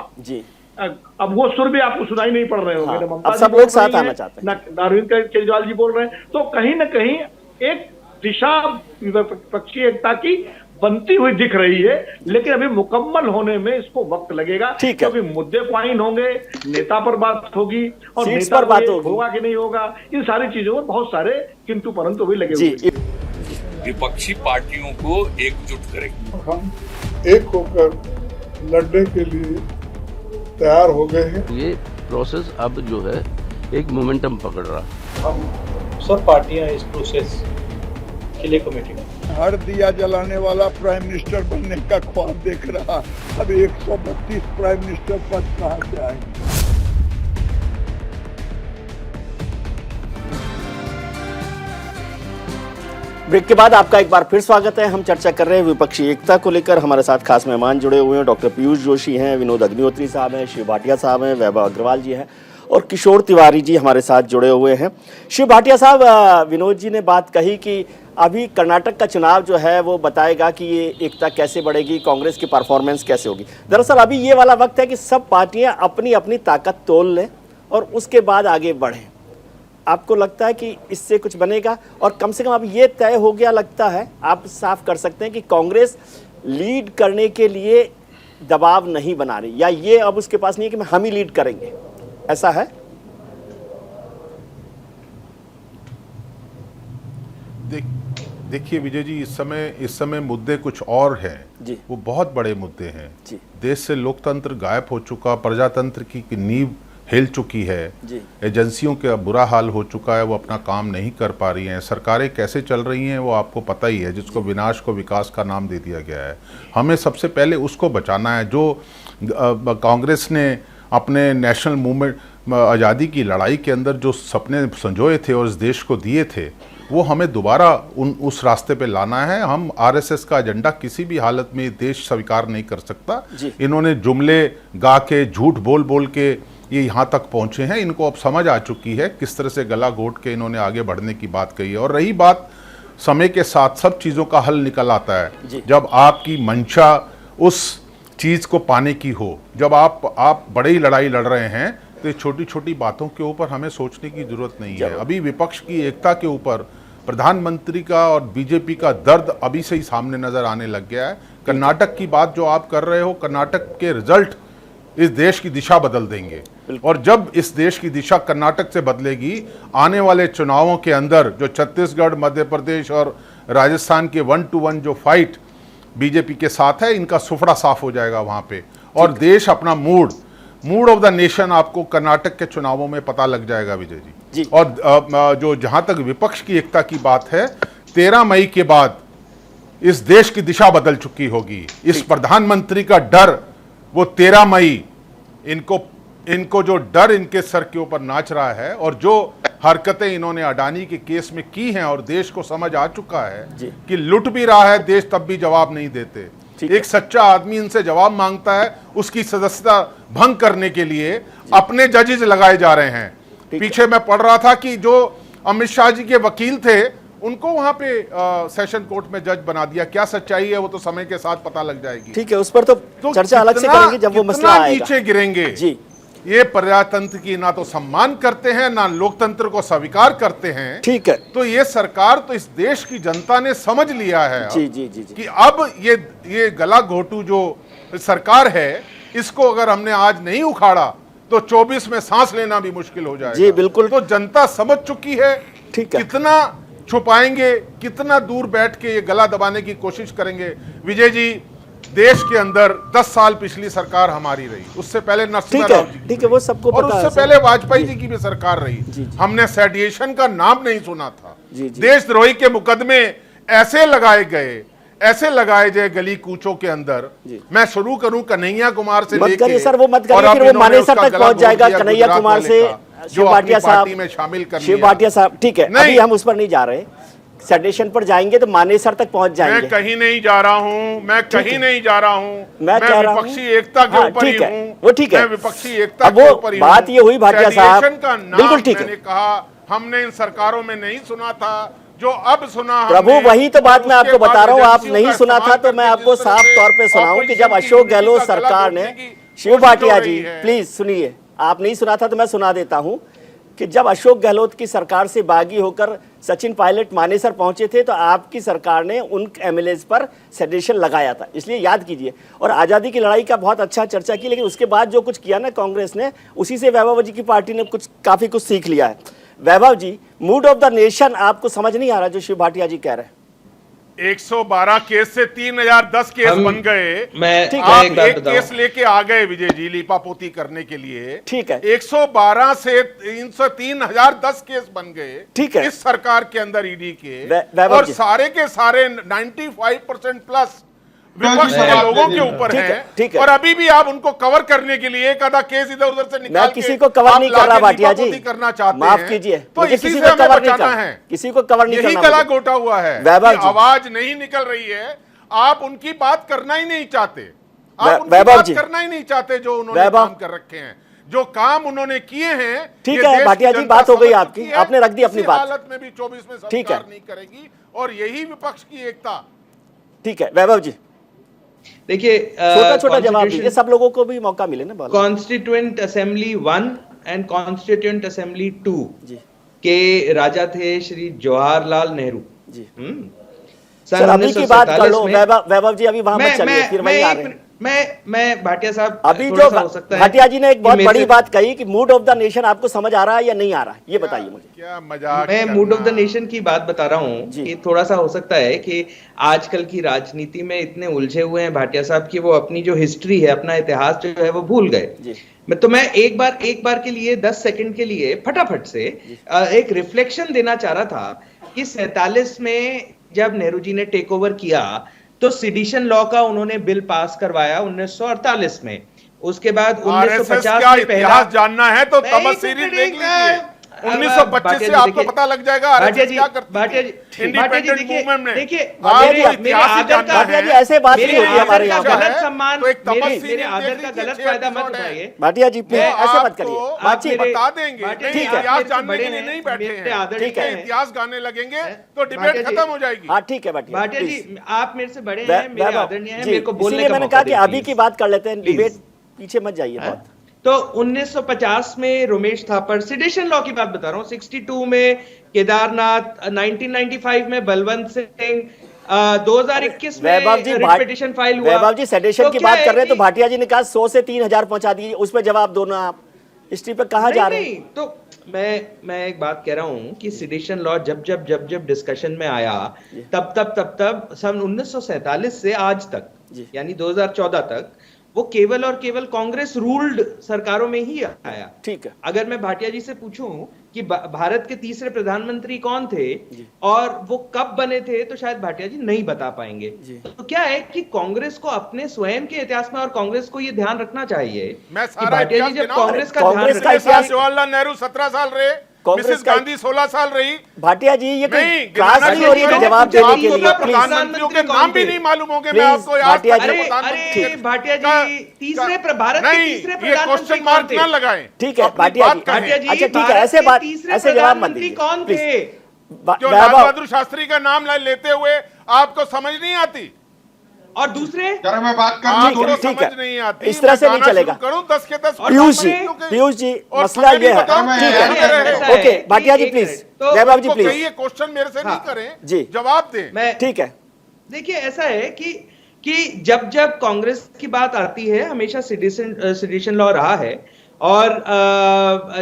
अब वो सुर भी आपको सुनाई नहीं पड़ रहे होंगे। ममता सब लोग साथ आना चाहते हैं, अरविंद केजरीवाल जी बोल रहे हैं, तो कहीं ना कहीं एक दिशा विपक्षी एकता की बनती हुई दिख रही है, लेकिन अभी मुकम्मल होने में इसको वक्त लगेगा, क्योंकि मुद्दे क्वाइन होंगे, नेता पर बात होगी और नेता पर बात होगा कि नहीं होगा, इन सारी चीजों में बहुत सारे किंतु परंतु भी लगे हुए। विपक्षी पार्टियों को एकजुट करेंगे। हम एक होकर लड़ने के लिए तैयार हो गए हैं। ये प्रोसेस अब जो है एक मोमेंटम पकड़ रहा। हम सब पार्टियां इस प्रोसेस के लिए कमेटी में। हर दिया जलाने वाला प्राइम मिनिस्टर बनने का ख्वाब देख रहा, अब 132 प्राइम मिनिस्टर पद कहां से आएंगे। ब्रेक के बाद आपका एक बार फिर स्वागत है। हम चर्चा कर रहे हैं विपक्षी एकता को लेकर। हमारे साथ खास मेहमान जुड़े हुए हैं। डॉक्टर पीयूष जोशी हैं, विनोद अग्निहोत्री साहब हैं, शिव भाटिया साहब हैं, वैभव अग्रवाल जी हैं और किशोर तिवारी जी हमारे साथ जुड़े हुए हैं। शिव भाटिया साहब, विनोद जी ने बात कही कि अभी कर्नाटक का चुनाव जो है वो बताएगा कि ये एकता कैसे बढ़ेगी, कांग्रेस की परफॉर्मेंस कैसे होगी। दरअसल अभी ये वाला वक्त है कि सब पार्टियां अपनी अपनी ताकत तोल लें और उसके बाद आगे बढ़ें। आपको लगता है कि इससे कुछ बनेगा? और कम से कम अब ये तय हो गया लगता है, आप साफ कर सकते हैं कि कांग्रेस लीड करने के लिए दबाव नहीं बना रही, या ये अब उसके पास नहीं है कि हम ही लीड करेंगे, ऐसा है? देखिए विजय जी, इस समय मुद्दे कुछ और हैं। वो बहुत बड़े मुद्दे हैं। देश से लोकतंत्र गायब हो चुका, प्रजातंत्र की नींव हिल चुकी है, एजेंसियों का बुरा हाल हो चुका है, वो अपना काम नहीं कर पा रही हैं। सरकारें कैसे चल रही हैं वो आपको पता ही है, जिसको विनाश को विकास का नाम दे दिया गया है। हमें सबसे पहले उसको बचाना है। जो कांग्रेस ने अपने नेशनल मूवमेंट आज़ादी की लड़ाई के अंदर जो सपने संजोए थे और इस देश को दिए थे, वो हमें दोबारा उस रास्ते पे लाना है। हम आरएसएस का एजेंडा किसी भी हालत में देश स्वीकार नहीं कर सकता। इन्होंने जुमले गा के, झूठ बोल बोल के ये यहाँ तक पहुँचे हैं। इनको अब समझ आ चुकी है किस तरह से गला घोट के इन्होंने आगे बढ़ने की बात कही है। और रही बात समय के साथ सब चीज़ों का हल निकल आता है जब आपकी मंशा उस चीज़ को पाने की हो। जब आप बड़ी लड़ाई लड़ रहे हैं तो ये छोटी छोटी बातों के ऊपर हमें सोचने की जरूरत नहीं है। अभी विपक्ष की एकता के ऊपर प्रधानमंत्री का और बीजेपी का दर्द अभी से ही सामने नजर आने लग गया है। कर्नाटक की बात जो आप कर रहे हो, कर्नाटक के रिजल्ट इस देश की दिशा बदल देंगे। और जब इस देश की दिशा कर्नाटक से बदलेगी, आने वाले चुनावों के अंदर जो छत्तीसगढ़, मध्य प्रदेश और राजस्थान के 1-to-1 जो फाइट बीजेपी के साथ है, इनका सुफड़ा साफ हो जाएगा वहां पे। और देश अपना मूड ऑफ द नेशन आपको कर्नाटक के चुनावों में पता लग जाएगा विजय जी। और जो जहां तक विपक्ष की एकता की बात है, 13 मई के बाद इस देश की दिशा बदल चुकी होगी। इस प्रधानमंत्री का डर, वो 13 मई इनको जो डर इनके सर के ऊपर नाच रहा है और जो हरकतें इन्होंने अडानी के केस में की हैं, और देश को समझ आ चुका है कि लूट भी रहा है देश तब भी जवाब नहीं देते। एक सच्चा आदमी इनसे जवाब मांगता है, उसकी सदस्यता भंग करने के लिए अपने जजेस लगाए जा रहे हैं। पीछे मैं पढ़ रहा था कि जो अमित शाह जी के वकील थे, उनको वहां पे सेशन कोर्ट में जज बना दिया। क्या सच्चाई है वो तो समय के साथ पता लग जाएगी। ठीक है, उस पर तो चर्चा अलग से करेंगे जब वो मसला आएगा। नीचे गिरेंगे जी। ये प्रजातंत्र की ना तो सम्मान करते हैं, ना लोकतंत्र को स्वीकार करते हैं। ठीक है, तो ये सरकार, तो इस देश की जनता ने समझ लिया है जी कि अब ये गला घोटू जो सरकार है, इसको अगर हमने आज नहीं उखाड़ा तो 24 में सांस लेना भी मुश्किल हो जाएगा। जी बिल्कुल। तो जनता समझ चुकी है। ठीक है, कितना छुपाएंगे, कितना दूर बैठ के ये गला दबाने की कोशिश करेंगे। विजय जी, देश के अंदर 10 साल पिछली सरकार हमारी रही, उससे पहले नरसिम्हा राव जी, ठीक है, वो सबको और पता है, उससे पहले वाजपेयी जी की भी सरकार रही। हमने सेडिएशन का नाम नहीं सुना था। देशद्रोही के मुकदमे ऐसे लगाए गए गली कूचों के अंदर। मैं शुरू करूं कन्हैया कुमार से लेकर, सर वो मत करिए, फिर वो मानेसर तक पहुंच जाएगा। कन्हैया कुमार से शिव भाटिया साहब में शामिल कर शिव भाटिया साहब, ठीक है, अभी हम उस पर नहीं जा रहे। सेडिशन पर जाएंगे तो मानेसर तक पहुंच जाएंगे। मैं कहीं नहीं जा रहा हूं, मैं विपक्षी एकता के ऊपर ही हूं। वो ठीक है, मैं विपक्षी एकता के ऊपर ही हूं। बात ये हुई भाटिया साहब, बिल्कुल ठीक है। मैंने कहा हमने इन सरकारों में नहीं सुना था, जो अब सुना प्रभु, वही तो बात मैं आपको बता रहा हूँ। आप नहीं सुना था तो मैं आपको साफ तौर पे सुनाऊं कि जब अशोक गहलोत सरकार ने, शिव भाटिया जी प्लीज सुनिए, आप नहीं सुना था तो मैं सुना देता हूं कि जब अशोक गहलोत की सरकार से बागी होकर सचिन पायलट मानेसर पहुंचे थे तो आपकी सरकार ने उन एमएलएज पर सेडिशन लगाया था, इसलिए याद कीजिए। और आज़ादी की लड़ाई का बहुत अच्छा चर्चा की, लेकिन उसके बाद जो कुछ किया ना कांग्रेस ने, उसी से वैभव जी की पार्टी ने काफ़ी कुछ सीख लिया है। वैभव जी, मूड ऑफ द नेशन आपको समझ नहीं आ रहा जो शिव भाटिया जी कह रहे हैं? 112 केस से 3010 केस बन गए। आप एक केस लेके आ गए विजय जी लीपापोती करने के लिए। ठीक है। 112 से 3010 केस बन गए। ठीक है। इस सरकार के अंदर ईडी के, और सारे के सारे 95% प्लस विपक्ष के लोगों के ऊपर है। और अभी भी आप उनको कवर करने के लिए एक आधा केस इधर उधर से निकाल किसी को कवर नहीं कर रहा भाटिया जी, करना चाहते हैं। माफ कीजिए, तो इसी से हमें बचाना है, किसी को कवर नहीं करना। यही गला घोटा हुआ है, आवाज नहीं निकल रही है। आप उनकी बात करना ही नहीं चाहते, आप उनकी बात करना ही नहीं चाहते जो उन्होंने काम कर रखे हैं, जो काम उन्होंने किए हैं। ठीक है भाटिया जी, बात हो गई आपकी, आपने रख दी अपनी बात। हालत में भी 24 में सरकार नहीं करेगी, और यही विपक्ष की एकता। ठीक है वैभव जी, देखिए छोटा छोटा जवाब दीजिए, सब लोगों को भी मौका मिले ना। Constituent assembly 1 and constituent assembly 2 के राजा थे श्री जवाहरलाल नेहरू जी। सर अभी की बात कर लो वैभव जी, अभी वहां मत चलिए, फिर वहीं आ रहे हैं। मैं भाटिया साहब, अभी जो भाटिया जी ने एक बहुत बड़ी बात कही कि मूड ऑफ द नेशन आपको समझ आ रहा है या नहीं आ रहा है, ये बताइए मुझे। क्या मजाक, मैं मूड ऑफ द नेशन की बात बता रहा हूँ कि थोड़ा सा हो सकता है कि आजकल की राजनीति में इतने उलझे हुए हैं भाटिया साहब कि वो अपनी जो हिस्ट्री है, अपना इतिहास जो है वो भूल गए। तो मैं एक बार के लिए 10 सेकंड के लिए फटाफट से एक रिफ्लेक्शन देना चाह रहा था कि 47 में जब नेहरू जी ने टेक ओवर किया तो सिडिशन लॉ का उन्होंने बिल पास करवाया 1948 में। उसके बाद 1950 में इतिहास जानना है तो तमस सीरीज देख लीजिए, 1925 से आपको पता लग जाएगा क्या करते हैं इंडिपेंडेंट मूवमेंट में। देखिए ऐसे बात नहीं होती हमारे यहाँ, गलत सम्मान, मेरे आदर का गलत फायदा मत उठाइए भाटिया जी, प्लीज ऐसे मत करिए। बातचीत बता देंगे, इतिहास जानने के लिए नहीं बैठे हैं, ठीक है। इतिहास गाने लगेंगे तो डिबेट खत्म हो जाएगी। हाँ ठीक है भाटिया जी, आप मेरे से बड़े हैं, मेरे आदरणीय हैं, मेरे को बोलने का मैंने कहा कि अभी की बात कर लेते हैं, डिबेट पीछे मत जाइए बहुत। तो 1950 में रोमेश थापर, सिडिशन लॉ की बात बता रहा हूँ, 62 में केदारनाथ, 1995 में बलवंत सिंह, 2021 में रिट फाइल हुआ। वैभव जी सेडिशन की बात कर रहे हैं तो भाटिया जी ने कहा 100 से 3000 पहुंचा दीजिए, उस पर जवाब दो ना आप, हिस्ट्री पे कहाँ जा रहे हैं। तो मैं एक बात कह रहा हूँ कि सिडिशन लॉ जब डिस्कशन में आया तब सन 1947 से आज तक, यानी 2014 तक वो केवल और केवल कांग्रेस रूल्ड सरकारों में ही आया। ठीक है। अगर मैं भाटिया जी से पूछूं कि भारत के तीसरे प्रधानमंत्री कौन थे और वो कब बने थे, तो शायद भाटिया जी नहीं बता पाएंगे। तो क्या है कि कांग्रेस को अपने स्वयं के इतिहास में और कांग्रेस को ये ध्यान रखना चाहिए कि भाटिया जी जब कांग्रेस का ध्यान, जवाहरलाल नेहरू 17 साल रहे, मिसेस गांधी 16 साल रही। भाटिया जी ये क्लास नहीं हो रही है जवाब देने के लिए, प्रधानमंत्रियों के नाम भी नहीं मालूम होंगे, मैं आपको याद भाटिया जी तीसरे भारत के तीसरे क्वेश्चन मार्क ना लगाएं। ठीक है भाटिया जी, अच्छा ठीक है, ऐसे बात ऐसे जवाब मत दीजिए। कौन थे जो लाल बहादुर शास्त्री का नाम लेते हुए आपको समझ नहीं आती, और दूसरे मैं बात कर समझ नहीं आती, इस तरह से नहीं चलेगा। करूं 10 के 10। पीयूष जी मसला ये है, ठीक है okay Bhatia ji please, Vaibhav ji please, question मेरे से नहीं करें जी, जवाब दें। ठीक है। देखिए ऐसा है कि जब कांग्रेस की बात आती है हमेशा सिडिशन लॉ रहा है, और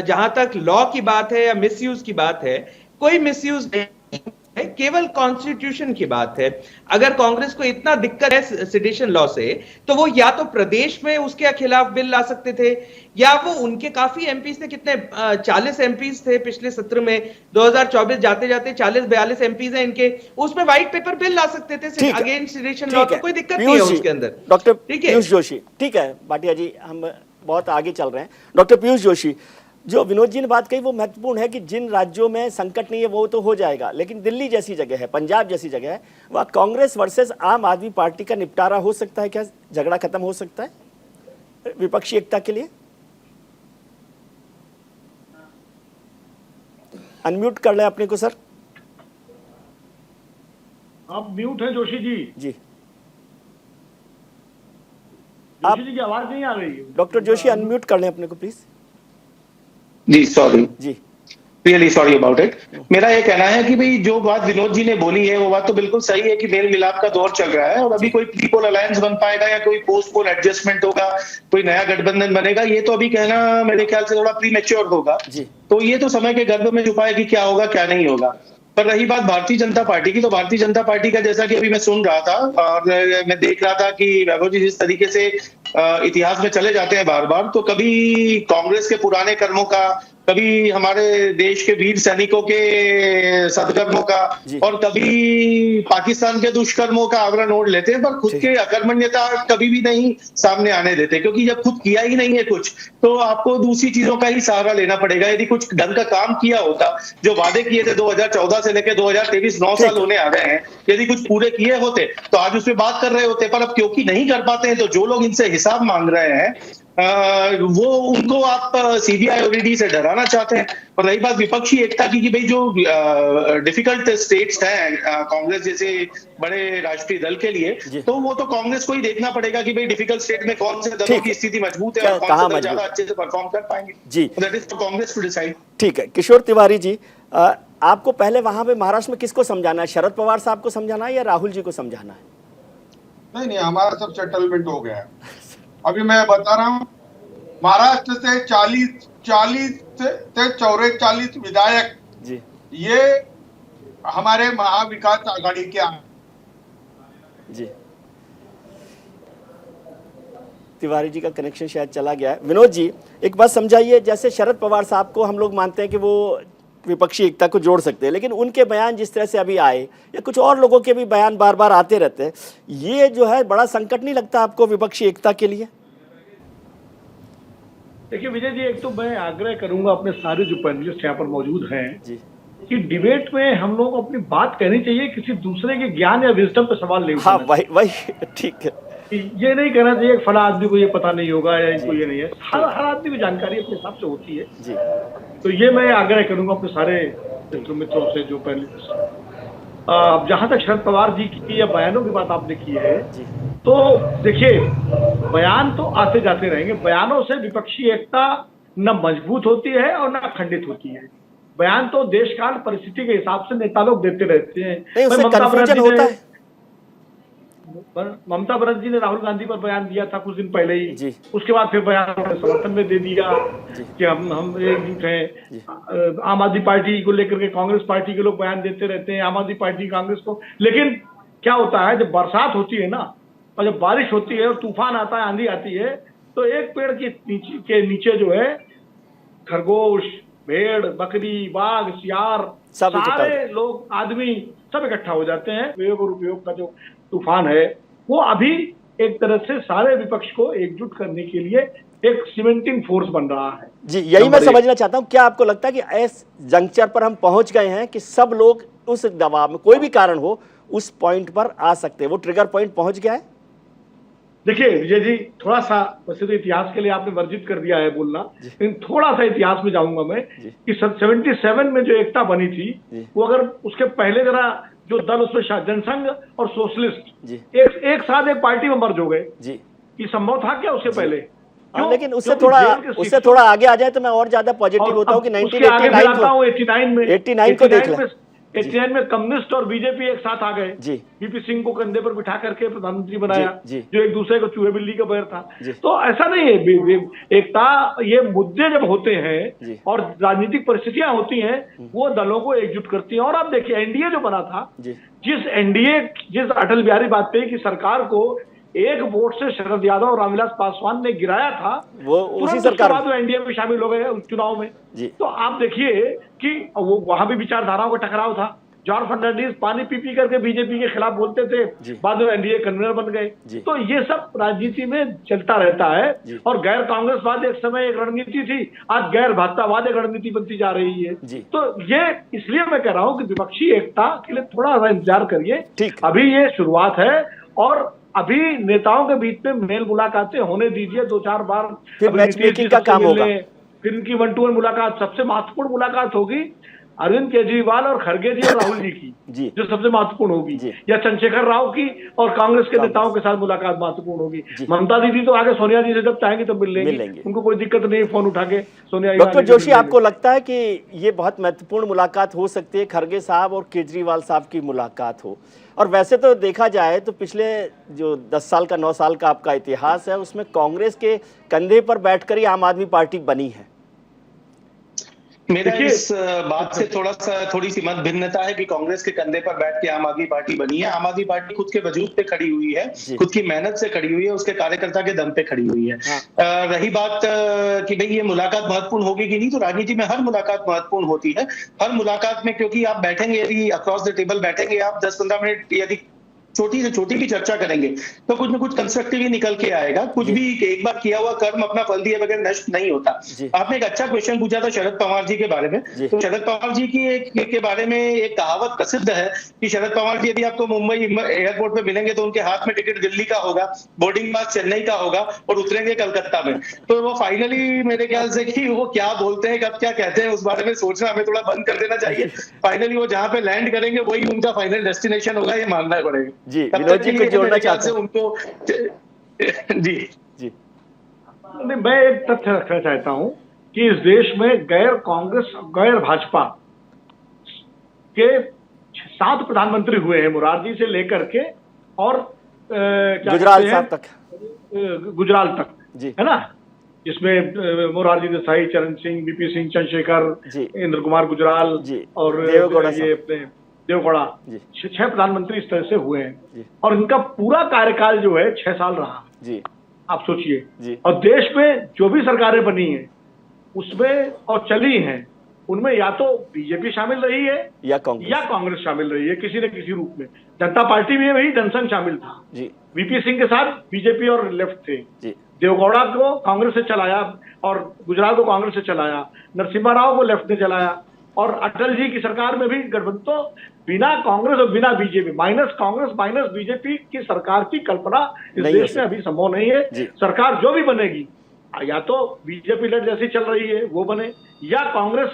जहां तक लॉ की बात है या मिसयूज की बात है, कोई मिसयूज नहीं, केवल कॉन्स्टिट्यूशन की बात है। अगर कांग्रेस को इतना दिक्कत है सिडिशन लॉ से, तो वो या तो प्रदेश में उसके खिलाफ बिल ला सकते थे, या वो उनके काफी एमपीज थे, कितने 40 एमपीज थे पिछले सत्र में, 2024 जाते जाते 40-42 एमपीज हैं इनके, उसमें व्हाइट पेपर बिल ला सकते थे अगेंस्ट सिडिशन लॉ, तो कोई दिक्कत नहीं है उसके अंदर। डॉक्टर पीयूष जोशी, ठीक है भाटिया जी हम बहुत आगे चल रहे हैं। डॉक्टर पीयूष जोशी, जो विनोद जी ने बात कही वो महत्वपूर्ण है कि जिन राज्यों में संकट नहीं है वो तो हो जाएगा, लेकिन दिल्ली जैसी जगह है, पंजाब जैसी जगह है, वहाँ कांग्रेस वर्सेस आम आदमी पार्टी का निपटारा हो सकता है क्या? झगड़ा खत्म हो सकता है विपक्षी एकता के लिए? अनम्यूट कर ले अपने को सर। आप म्यूट हैं जोशी जी। जी जोशी जी की आवाज नहीं आ रही है। डॉक्टर जोशी अनम्यूट कर लें अपने को प्लीज। जी सॉरी जी, रियली सॉरी अबाउट इट। मेरा ये कहना है कि भाई जो बात विनोद जी ने बोली है वो बात तो बिल्कुल सही है कि मेल मिलाप का दौर चल रहा है, और अभी कोई प्री पोल अलायंस बन पाएगा या कोई पोस्ट पोल एडजस्टमेंट होगा, कोई नया गठबंधन बनेगा, ये तो अभी कहना मेरे ख्याल से थोड़ा प्री मैच्योर होगा। तो ये तो समय के गर्भ में छुपा है कि क्या होगा क्या नहीं होगा। पर रही बात भारतीय जनता पार्टी की, तो भारतीय जनता पार्टी का जैसा कि अभी मैं सुन रहा था और मैं देख रहा था कि वैभव जी जिस तरीके से इतिहास में चले जाते हैं बार बार, तो कभी कांग्रेस के पुराने कर्मों का, कभी हमारे देश के वीर सैनिकों के सदकर्मों का, और कभी पाकिस्तान के दुष्कर्मों का आवरण ओढ़ लेते हैं, पर खुद के अकर्मण्यता कभी भी नहीं सामने आने देते, क्योंकि जब खुद किया ही नहीं है कुछ, तो आपको दूसरी चीजों का ही सहारा लेना पड़ेगा। यदि कुछ ढंग का काम किया होता, जो वादे किए थे 2014 से लेकर 2023 9 साल होने आ गए हैं, यदि कुछ पूरे किए होते तो आज उसमें बात कर रहे होते, पर अब क्योंकि नहीं कर पाते हैं, तो जो लोग इनसे हिसाब मांग रहे हैं वो उनको आप सीबीआई और ईडी से डराना चाहते हैं। और रही बात विपक्षी एकता की, भाई जो डिफिकल्ट स्टेट्स हैं कांग्रेस जैसे बड़े राष्ट्रीय दल के लिए, तो वो तो कांग्रेस को ही देखना पड़ेगा कि भाई डिफिकल्ट स्टेट में कौन से दलों की स्थिति मजबूत है और कौन से दल ज्यादा अच्छे से परफॉर्म कर पाएंगे। जी, that is for Congress to decide. ठीक है, किशोर तिवारी जी, आपको पहले वहां पे महाराष्ट्र में किसको समझाना है, शरद पवार साहब को समझाना है या राहुल जी को समझाना है? नहीं, हमारा सब सेटलमेंट हो गया है। अभी मैं बता रहा हूँ, महाराष्ट्र से 40 से 44 विधायक जी, ये हमारे महाविकास आघाड़ी के जी। तिवारी जी का कनेक्शन शायद चला गया है। विनोद जी, एक बात समझाइए, जैसे शरद पवार साहब को हम लोग मानते हैं कि वो विपक्षी एकता को जोड़ सकते हैं, लेकिन उनके बयान जिस तरह से अभी आए या कुछ और लोगों के भी बयान बार बार आते रहते हैं, ये जो है बड़ा संकट नहीं लगता आपको विपक्षी एकता के लिए? देखिए विजय जी, एक तो मैं आग्रह करूंगा अपने सारे जो पैनलिस्ट यहाँ पर मौजूद हैं जी, कि डिबेट में हम लोग अपनी बात कहनी चाहिए, किसी दूसरे के ज्ञान या विजडम पे सवाल नहीं उठाना। हाँ, वही ठीक है। ये नहीं कहना चाहिए कि फला आदमी को ये पता नहीं होगा या इनको ये नहीं है। हर आदमी की जानकारी अपने हिसाब से होती है जी। तो ये मैं आग्रह करूंगा अपने सारे मित्रों से जो पैनलिस्ट। अब जहां तक शरद पवार जी की या बयानों की बात आपने की है, तो देखिए बयान तो आते जाते रहेंगे। बयानों से विपक्षी एकता न मजबूत होती है और न खंडित होती है। बयान तो देश काल परिस्थिति के हिसाब से नेता लोग देते रहते हैं। ममता बनर्जी ने राहुल गांधी पर बयान दिया था कुछ दिन पहले ही, उसके बाद फिर बयान समर्थन में दे दिया कि हम एकजुट हैं। आम आदमी पार्टी को लेकर के कांग्रेस पार्टी के लोग बयान देते रहते हैं, आम आदमी पार्टी कांग्रेस को। लेकिन क्या होता है, जब बरसात होती है ना, और जब बारिश होती है और तूफान आता है, आंधी आती है, तो एक पेड़ के नीचे जो है खरगोश, भेड़, बकरी, बाघ, सियार, सारे लोग, आदमी सब इकट्ठा हो जाते हैं। प्रयोग और उपयोग का जो तूफान है वो अभी एक तरह से सारे विपक्ष को एकजुट करने के लिए एक सीमेंटिंग फोर्स बन रहा है जी। यही मैं समझना चाहता हूं, क्या आपको लगता है कि इस जंक्चर पर हम पहुंच गए हैं कि सब लोग उस दबाव में, कोई भी कारण हो, उस पॉइंट पर आ सकते हैं, वो ट्रिगर पॉइंट पहुंच गया है? देखिए विजय जी, थोड़ा सा वैसे तो इतिहास के लिए आपने वर्जित कर दिया है बोलना, लेकिन थोड़ा सा इतिहास में जाऊंगा मैं कि 77 में जो एकता बनी थी, वो अगर उसके पहले जरा जो दल उसमें जनसंघ और सोशलिस्ट एक साथ एक पार्टी में मर्ज हो गए जी, ये संभव था क्या उसके पहले? लेकिन उससे थोड़ा आगे आ जाए तो मैं और ज्यादा पॉजिटिव होता हूँ कि 1989 को देख लें। 89 में कम्युनिस्ट और बीजेपी एक साथ आ गए जी, वीपी सिंह को कंधे पर बिठा करके प्रधानमंत्री बनाया जी, जो एक दूसरे को चूहे बिल्ली का बैर था। तो ऐसा नहीं है एकता, ये मुद्दे जब होते हैं और राजनीतिक परिस्थितियां होती हैं, वो दलों को एकजुट करती हैं। और आप देखिए एनडीए जो बना था, जिस अटल बिहारी वाजपेयी की सरकार को एक वोट से शरद यादव और रामविलास पासवान ने गिराया था, वो उसी सरकार में एनडीए में शामिल हो गए चुनाव में जी। तो आप देखिए कि वो वहां भी विचारधाराओं का टकराव था। जॉर्ज फर्नांडिस पानी पी करके बीजेपी के खिलाफ बोलते थे, बाद में एनडीए कन्वीनर बन गए। तो ये सब राजनीति में चलता रहता है। और गैर कांग्रेसवाद एक समय एक रणनीति थी, आज गैर भाजपावाद एक रणनीति बनती जा रही है। तो ये इसलिए मैं कह रहा हूँ कि विपक्षी एकता के लिए थोड़ा सा इंतजार करिए, अभी ये शुरुआत है और अभी नेताओं के बीच में मेल मुलाकातें होने दीजिए, 2-4 बार का काम होगा, फिर इनकी 1-to-1 मुलाकात। सबसे महत्वपूर्ण मुलाकात होगी अरविंद केजरीवाल और खड़गे जी और राहुल जी की जो सबसे महत्वपूर्ण होगी, या चंद्रशेखर राव की और कांग्रेस के नेताओं के साथ मुलाकात महत्वपूर्ण होगी। ममता दीदी तो आगे सोनिया जी से जब चाहेंगे तब मिल लेंगे, उनको कोई दिक्कत नहीं, फोन उठा के सोनिया। डॉक्टर जोशी, आपको लगता है कि ये बहुत महत्वपूर्ण मुलाकात हो सकती है, खड़गे साहब और केजरीवाल साहब की मुलाकात हो? और वैसे तो देखा जाए तो पिछले जो 10 साल का 9 साल का आपका इतिहास है, उसमें कांग्रेस के कंधे पर बैठकर ही आम आदमी पार्टी बनी है। मेरा इस बात से थोड़ी सी मत भिन्नता है कि कांग्रेस के कंधे पर बैठ के आम आदमी पार्टी बनी है। आम आदमी पार्टी खुद के वजूद पे खड़ी हुई है, खुद की मेहनत से खड़ी हुई है, उसके कार्यकर्ता के दम पे खड़ी हुई है। रही बात कि भाई ये मुलाकात महत्वपूर्ण होगी कि नहीं, तो राजनीति में हर मुलाकात महत्वपूर्ण होती है। हर मुलाकात में, क्योंकि आप बैठेंगे, यदि अक्रॉस द टेबल बैठेंगे आप 10-15 मिनट, यदि छोटी से छोटी भी चर्चा करेंगे तो कुछ ना कुछ कंस्ट्रक्टिव ही निकल के आएगा। कुछ भी एक बार किया हुआ कर्म अपना फल दिए बगैर नष्ट नहीं होता। आपने एक अच्छा क्वेश्चन पूछा था शरद पवार जी के बारे में। तो शरद पवार जी की के बारे में एक कहावत प्रसिद्ध है कि शरद पवार जी यदि आपको मुंबई एयरपोर्ट पे मिलेंगे तो उनके हाथ में टिकट दिल्ली का होगा, बोर्डिंग पास चेन्नई का होगा और उतरेंगे कलकत्ता में। तो वो फाइनली मेरे ख्याल से कि वो क्या बोलते हैं, कब क्या कहते हैं, उस बारे में सोचना हमें थोड़ा बंद कर देना चाहिए। फाइनली वो जहाँ पे लैंड करेंगे वही उनका फाइनल डेस्टिनेशन होगा, ये मानना पड़ेगा। जी विनोद जी कुछ जोड़ना चाहते हैं उनको? जी जी मैं एक तथ्य रखना चाहता हूं कि इस देश में गैर कांग्रेस, गैर भाजपा के 7 प्रधानमंत्री हुए हैं, मुरारजी से लेकर के और गुजराल साहब तक, गुजराल तक जी, है ना, जिसमें मोरारजी देसाई, चरण सिंह, बीपी सिंह, चंद्रशेखर, इंद्र कुमार गुजराल और ये अपने देवगौड़ा, 6 प्रधानमंत्री इस तरह से हुए हैं और इनका पूरा कार्यकाल जो है 6 साल रहा जी। आप सोचिए, और देश में जो भी सरकारें बनी हैं उसमें और चली हैं उनमें या तो बीजेपी शामिल रही है या कांग्रेस शामिल रही है किसी न किसी रूप में। जनता पार्टी में वही जनसंघ शामिल था जी। वीपी सिंह के साथ बीजेपी और लेफ्ट थे जी। देवगौड़ा को कांग्रेस से चलाया और गुजरात को कांग्रेस से चलाया, नरसिम्हा राव को लेफ्ट ने चलाया और अटल जी की सरकार में भी गठबंधन। तो बिना कांग्रेस और बिना BJP, minus Congress minus BJP की सरकार की कल्पना इस देश में अभी संभव नहीं है। सरकार जो भी बनेगी या तो बीजेपी लेड जैसी चल रही है वो बने, या कांग्रेस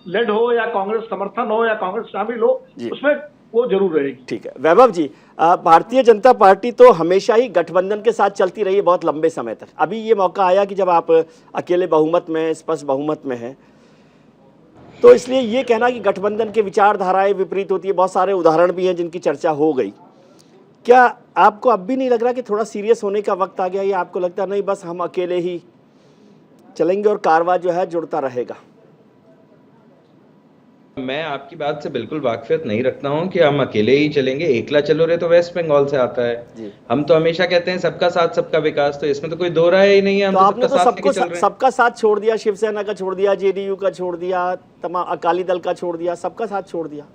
लेड हो, या कांग्रेस समर्थन हो, या कांग्रेस शामिल हो, उसमें वो जरूर रहेगी। ठीक है वैभव जी, भारतीय जनता पार्टी तो हमेशा ही गठबंधन के साथ चलती रही है बहुत लंबे समय तक। अभी ये मौका आया कि जब आप अकेले बहुमत में, स्पष्ट बहुमत में हैं, तो इसलिए ये कहना कि गठबंधन के विचारधाराएं विपरीत होती है, बहुत सारे उदाहरण भी हैं जिनकी चर्चा हो गई। क्या आपको अब भी नहीं लग रहा कि थोड़ा सीरियस होने का वक्त आ गया, या आपको लगता नहीं बस हम अकेले ही चलेंगे और कारवां जो है जुड़ता रहेगा? मैं आपकी बात से बिल्कुल वाकफियत नहीं रखता हूं कि हम अकेले ही चलेंगे। एकला चलो रे तो वेस्ट बंगाल से आता है। हम तो हमेशा कहते हैं सबका साथ सबका विकास, तो इसमें तो कोई दो राय ही नहीं है। हम तो आपने तो सबका साथ छोड़ दिया, शिवसेना का छोड़ दिया, जेडीयू का छोड़ दिया, तमाम अकाली दल का छोड़ दिया, सबका साथ छोड़ दिया।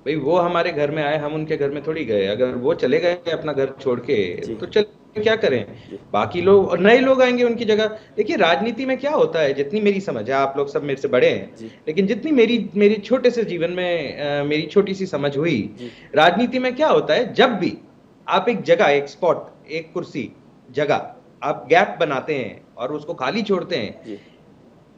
भाई वो हमारे घर में आए, हम उनके घर में थोड़ी गए। अगर वो चले गए अपना घर छोड़ के तो चल क्या करें, बाकी लोग और नए लोग आएंगे उनकी जगह। देखिए राजनीति में क्या होता है, जितनी मेरी समझ है, आप लोग सब मेरे से बड़े हैं, लेकिन जितनी मेरी छोटे से जीवन में मेरी छोटी सी समझ हुई, राजनीति में क्या होता है, जब भी आप एक जगह, एक स्पॉट, एक कुर्सी जगह आप गैप बनाते हैं और उसको खाली छोड़ते हैं,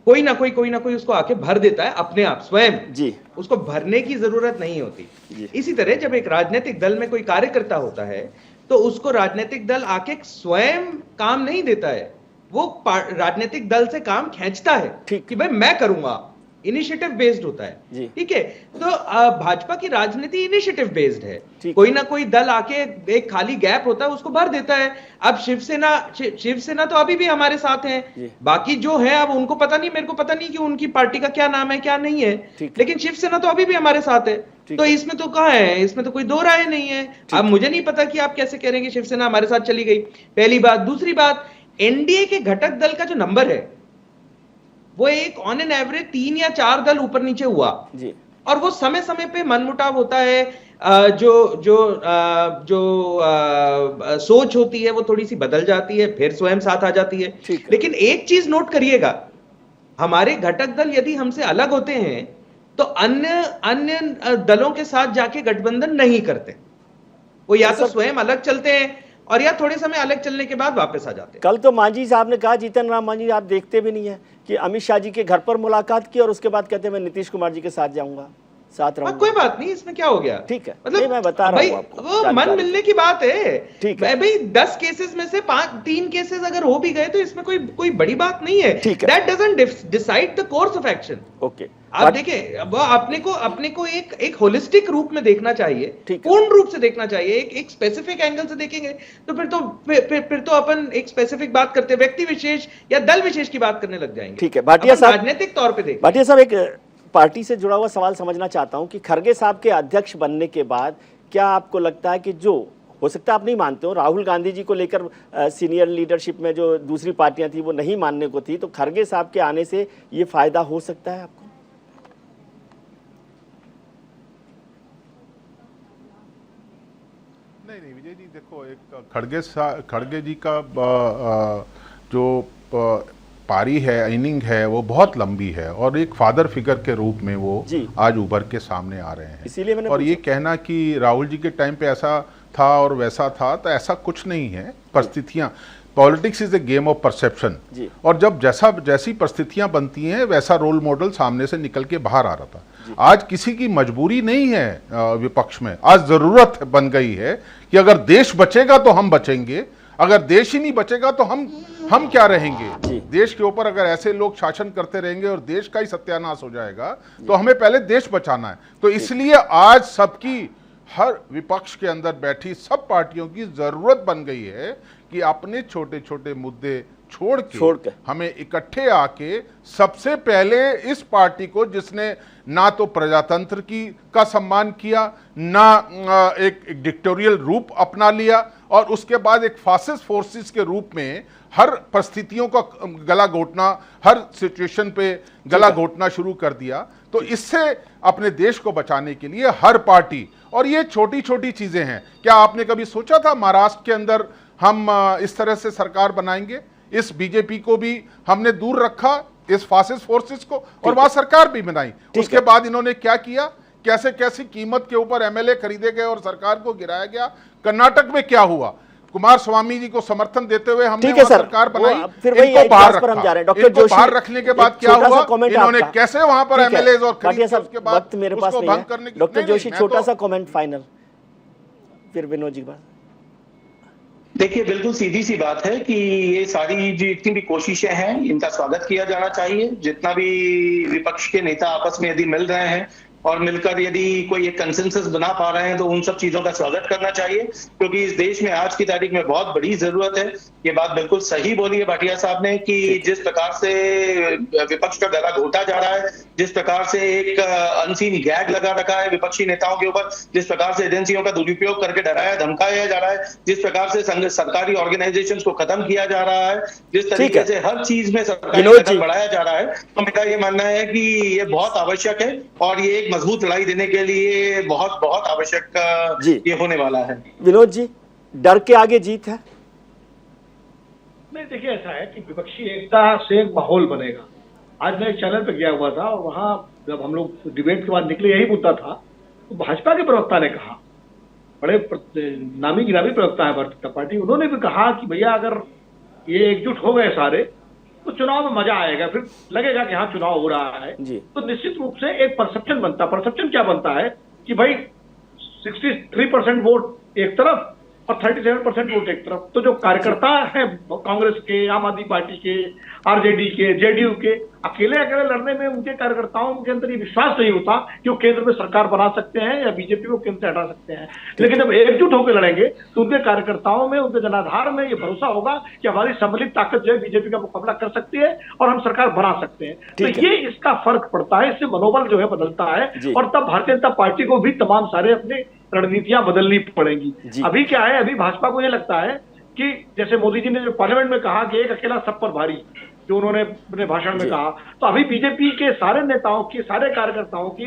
कोई ना कोई उसको आके भर देता है अपने आप स्वयं जी। उसको भरने की जरूरत नहीं होती। इसी तरह जब एक राजनीतिक दल में कोई कार्यकर्ता होता है तो उसको राजनीतिक दल आके स्वयं काम नहीं देता है, वो राजनीतिक दल से काम खींचता है कि भाई मैं करूंगा। इनिशिएटिव बेस्ड होता है, ठीक है। तो भाजपा की राजनीति इनिशिएटिव बेस्ड है। कोई ना कोई दल आके एक खाली गैप होता है उसको भर देता है। अब शिवसेना तो अभी भी हमारे साथ है, बाकी जो है अब उनको पता नहीं, मेरे को पता नहीं कि उनकी पार्टी का क्या नाम है क्या नहीं है, लेकिन शिवसेना तो अभी भी हमारे साथ है। तो इसमें तो कहाँ है, इसमें तो कोई दो राय नहीं है। अब मुझे नहीं पता कि आप कैसे कह रहे हैं कि शिवसेना हमारे साथ चली गई, पहली बात। दूसरी बात, एनडीए के घटक दल का जो नंबर है वो एक ऑन एन एवरेज 3 या 4 दल ऊपर नीचे हुआ जी। और वो समय समय पे मनमुटाव होता है, जो सोच होती है वो थोड़ी सी बदल जाती है, फिर स्वयं साथ आ जाती है। लेकिन एक चीज नोट करिएगा, हमारे घटक दल यदि हमसे अलग होते हैं तो अन्य दलों के साथ जाके गठबंधन नहीं करते, वो या तो स्वयं अलग चलते हैं और या थोड़े समय अलग चलने के बाद वापस आ जाते हैं। कल तो मांझी साहब ने कहा, जीतन राम मांझी, आप देखते भी नहीं है कि अमित शाह जी के घर पर मुलाकात की और उसके बाद कहते हैं मैं नीतीश कुमार जी के साथ जाऊंगा। साथ रहूंगा। कोई बात नहीं, इसमें क्या हो गया? ठीक है, मतलब मैं बता रहा हूं आपको, वो मन मिलने की बात है। ठीक है भाई, 10 केसेस में से 3 केसेस अगर हो भी गए तो इसमें कोई बड़ी बात नहीं है। That doesn't decide the course of action. Okay, आप देखें, वो अपने को एक होलिस्टिक रूप में देखना चाहिए, पूर्ण रूप से देखना चाहिए। एक स्पेसिफिक एंगल से देखेंगे तो फिर तो अपन एक स्पेसिफिक बात करते, व्यक्ति विशेष या दल विशेष की बात करने लग जाएंगे। ठीक है, भाटिया साहब, राजनीतिक तौर पे देखें। भाटिया साहब, एक पार्टी से जुड़ा हुआ सवाल समझना चाहता हूं कि खरगे साहब के अध्यक्ष बनने के बाद क्या आपको लगता है कि जो हो सकता है आप नहीं मानते हो, राहुल गांधी जी को लेकर सीनियर लीडरशिप में जो दूसरी पार्टियां थी वो नहीं मानने को थी, तो खरगे साहब के आने से ये फायदा हो सकता है आपको? नहीं विजय जी, देखो, एक खड़गे जी का जो पारी है, इनिंग है, वो बहुत लंबी है और एक फादर फिगर के रूप में वो आज उभर के सामने आ रहे हैं। इसीलिए मैंने और ये कहना कि राहुल जी के टाइम पे ऐसा था और वैसा था, तो ऐसा कुछ नहीं है। परिस्थितियां, politics is a game of perception, और जब जैसी परिस्थितियां बनती हैं वैसा रोल मॉडल सामने से निकल के बाहर आ रहा था। आज किसी की मजबूरी नहीं है विपक्ष में, आज जरूरत बन गई है कि अगर देश बचेगा तो हम बचेंगे, अगर देश ही नहीं बचेगा तो हम क्या रहेंगे। देश के ऊपर अगर ऐसे लोग शासन करते रहेंगे और देश का ही सत्यानाश हो जाएगा, तो हमें पहले देश बचाना है। तो इसलिए आज सबकी, हर विपक्ष के अंदर बैठी सब पार्टियों की जरूरत बन गई है कि अपने छोटे छोटे मुद्दे छोड़ के हमें इकट्ठे आके सबसे पहले इस पार्टी को, जिसने ना तो प्रजातंत्र का सम्मान किया, ना एक डिक्टेटोरियल रूप अपना लिया, और उसके बाद एक फासिस्ट फोर्सेस के रूप में हर परिस्थितियों का गला घोटना, हर सिचुएशन पे गला घोटना शुरू कर दिया। तो इससे अपने देश को बचाने के लिए हर पार्टी, और ये छोटी छोटी चीजें हैं। क्या आपने कभी सोचा था महाराष्ट्र के अंदर हम इस तरह से सरकार बनाएंगे? इस बीजेपी को भी हमने दूर रखा, इस फासिस्ट फोर्सेस को, और वहां सरकार भी बनाई। उसके बाद इन्होंने क्या किया, कैसे कैसी कीमत के ऊपर एमएलए खरीदे गए और सरकार को गिराया गया। कर्नाटक में क्या हुआ, कुमार स्वामी जी को समर्थन देते हुए हमने सरकार बनाई, इनको बाहर रखा। इनको बाहर रखने के बाद क्या हुआ, इन्होंने कैसे वहां पर एमएलए और उसके बाद मेरे पास भंग करने की। डॉक्टर जोशी, छोटा सा कमेंट फाइनल, फिर विनोद जी बात। देखिए, बिल्कुल सीधी सी बात है कि ये सारी जो इतनी भी कोशिशें हैं, इनका स्वागत किया जाना चाहिए। जितना भी विपक्ष के नेता आपस में यदि मिल रहे हैं और मिलकर यदि कोई एक कंसेंसस बना पा रहे हैं, तो उन सब चीजों का स्वागत करना चाहिए, क्योंकि इस देश में आज की तारीख में बहुत बड़ी जरूरत है। ये बात बिल्कुल सही बोली है भाटिया साहब ने कि जिस प्रकार से विपक्ष का गला घोटा जा रहा है, जिस प्रकार से एक अनसीन गैग लगा रखा है विपक्षी नेताओं के ऊपर, जिस प्रकार से एजेंसियों का दुरुपयोग करके डराया धमकाया जा रहा है, जिस प्रकार से सरकारी ऑर्गेनाइजेशंस को खत्म किया जा रहा है, जिस तरीके से हर चीज में सरकारी कदम बढ़ाया जा रहा है, तो मेरा ये मानना है कि ये बहुत आवश्यक है और ये एक मजबूत लड़ाई देने के लिए बहुत बहुत आवश्यक ये होने वाला है। विनोद जी, डर के आगे जीत है? नहीं, देखिए, ऐसा है कि विपक्षी एकता से एक माहौल बनेगा। आज मैं एक चैनल पे गया हुआ था और वहां जब हम लोग डिबेट के बाद निकले, यही मुद्दा था, तो भाजपा के प्रवक्ता ने कहा, बड़े नामी गिरामी प्रवक्ता है भारतीय जनता पार्टी, उन्होंने भी कहा कि भैया अगर ये एकजुट हो गए सारे तो चुनाव में मजा आएगा, फिर लगेगा कि हाँ चुनाव हो रहा है। तो निश्चित रूप से एक परसेप्शन बनता, परसेप्शन क्या बनता है कि भाई 63% वोट एक तरफ और 37% वोट एक तरफ। तो जो कार्यकर्ता हैं कांग्रेस के, आम आदमी पार्टी के, आरजेडी के, जेडीयू के, अकेले लड़ने में उनके कार्यकर्ताओं के अंदर ये विश्वास नहीं होता कि वो केंद्र में सरकार बना सकते हैं या बीजेपी को केंद्र से हटा सकते हैं। लेकिन जब एकजुट होकर लड़ेंगे तो उनके कार्यकर्ताओं में, उनके जनाधार में ये भरोसा होगा कि हमारी सम्मिलित ताकत जो है बीजेपी का मुकाबला कर सकती है और हम सरकार बना सकते हैं। तो ये इसका फर्क पड़ता है, इससे मनोबल जो है बदलता है और तब भारतीय जनता पार्टी को भी तमाम सारे अपने रणनीतियां बदलनी पड़ेंगी। अभी क्या है, अभी भाजपा को ये लगता है कि जैसे मोदी जी ने जो पार्लियामेंट में कहा कि एक अकेला सब पर भारी, जो उन्होंने अपने भाषण में कहा, तो अभी बीजेपी के सारे नेताओं की, सारे कार्यकर्ताओं की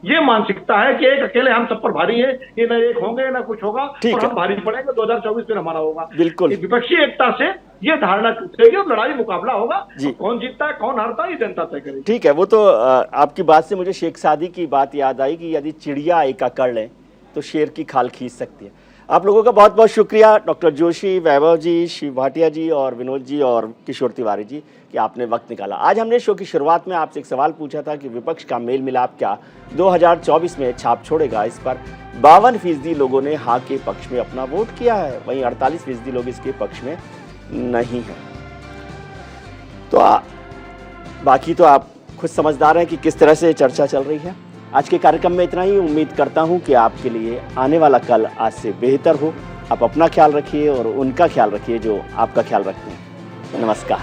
ये मानसिकता है कि एक अकेले हम सब पर भारी है, ये ना एक होंगे ना कुछ होगा और हम भारी पड़ेंगे, 2024 फिर हमारा होगा। बिल्कुल, विपक्षी एकता से ये धारणा टूटेगी और लड़ाई मुकाबला होगा। कौन जीतता है कौन हारता है ये जनता तय करेगी। ठीक है, वो तो आपकी बात से मुझे शेख सादी की बात याद आई कि यदि चिड़िया एक अकड़ लें तो शेर की खाल खींच सकती है। आप लोगों का बहुत बहुत शुक्रिया, डॉक्टर जोशी, वैभव जी, शिव भाटिया जी और विनोद जी और किशोर तिवारी जी, कि आपने वक्त निकाला। आज हमने शो की शुरुआत में आपसे एक सवाल पूछा था कि विपक्ष का मेल मिलाप क्या 2024 में छाप छोड़ेगा। इस पर 52% लोगों ने हाँ के पक्ष में अपना वोट किया है, वहीं 48% लोग इसके पक्ष में नहीं हैं। तो बाकी तो आप खुद समझदार हैं कि किस तरह से चर्चा चल रही है। आज के कार्यक्रम में इतना ही। उम्मीद करता हूं कि आपके लिए आने वाला कल आज से बेहतर हो। आप अपना ख्याल रखिए और उनका ख्याल रखिए जो आपका ख्याल रखते हैं। नमस्कार।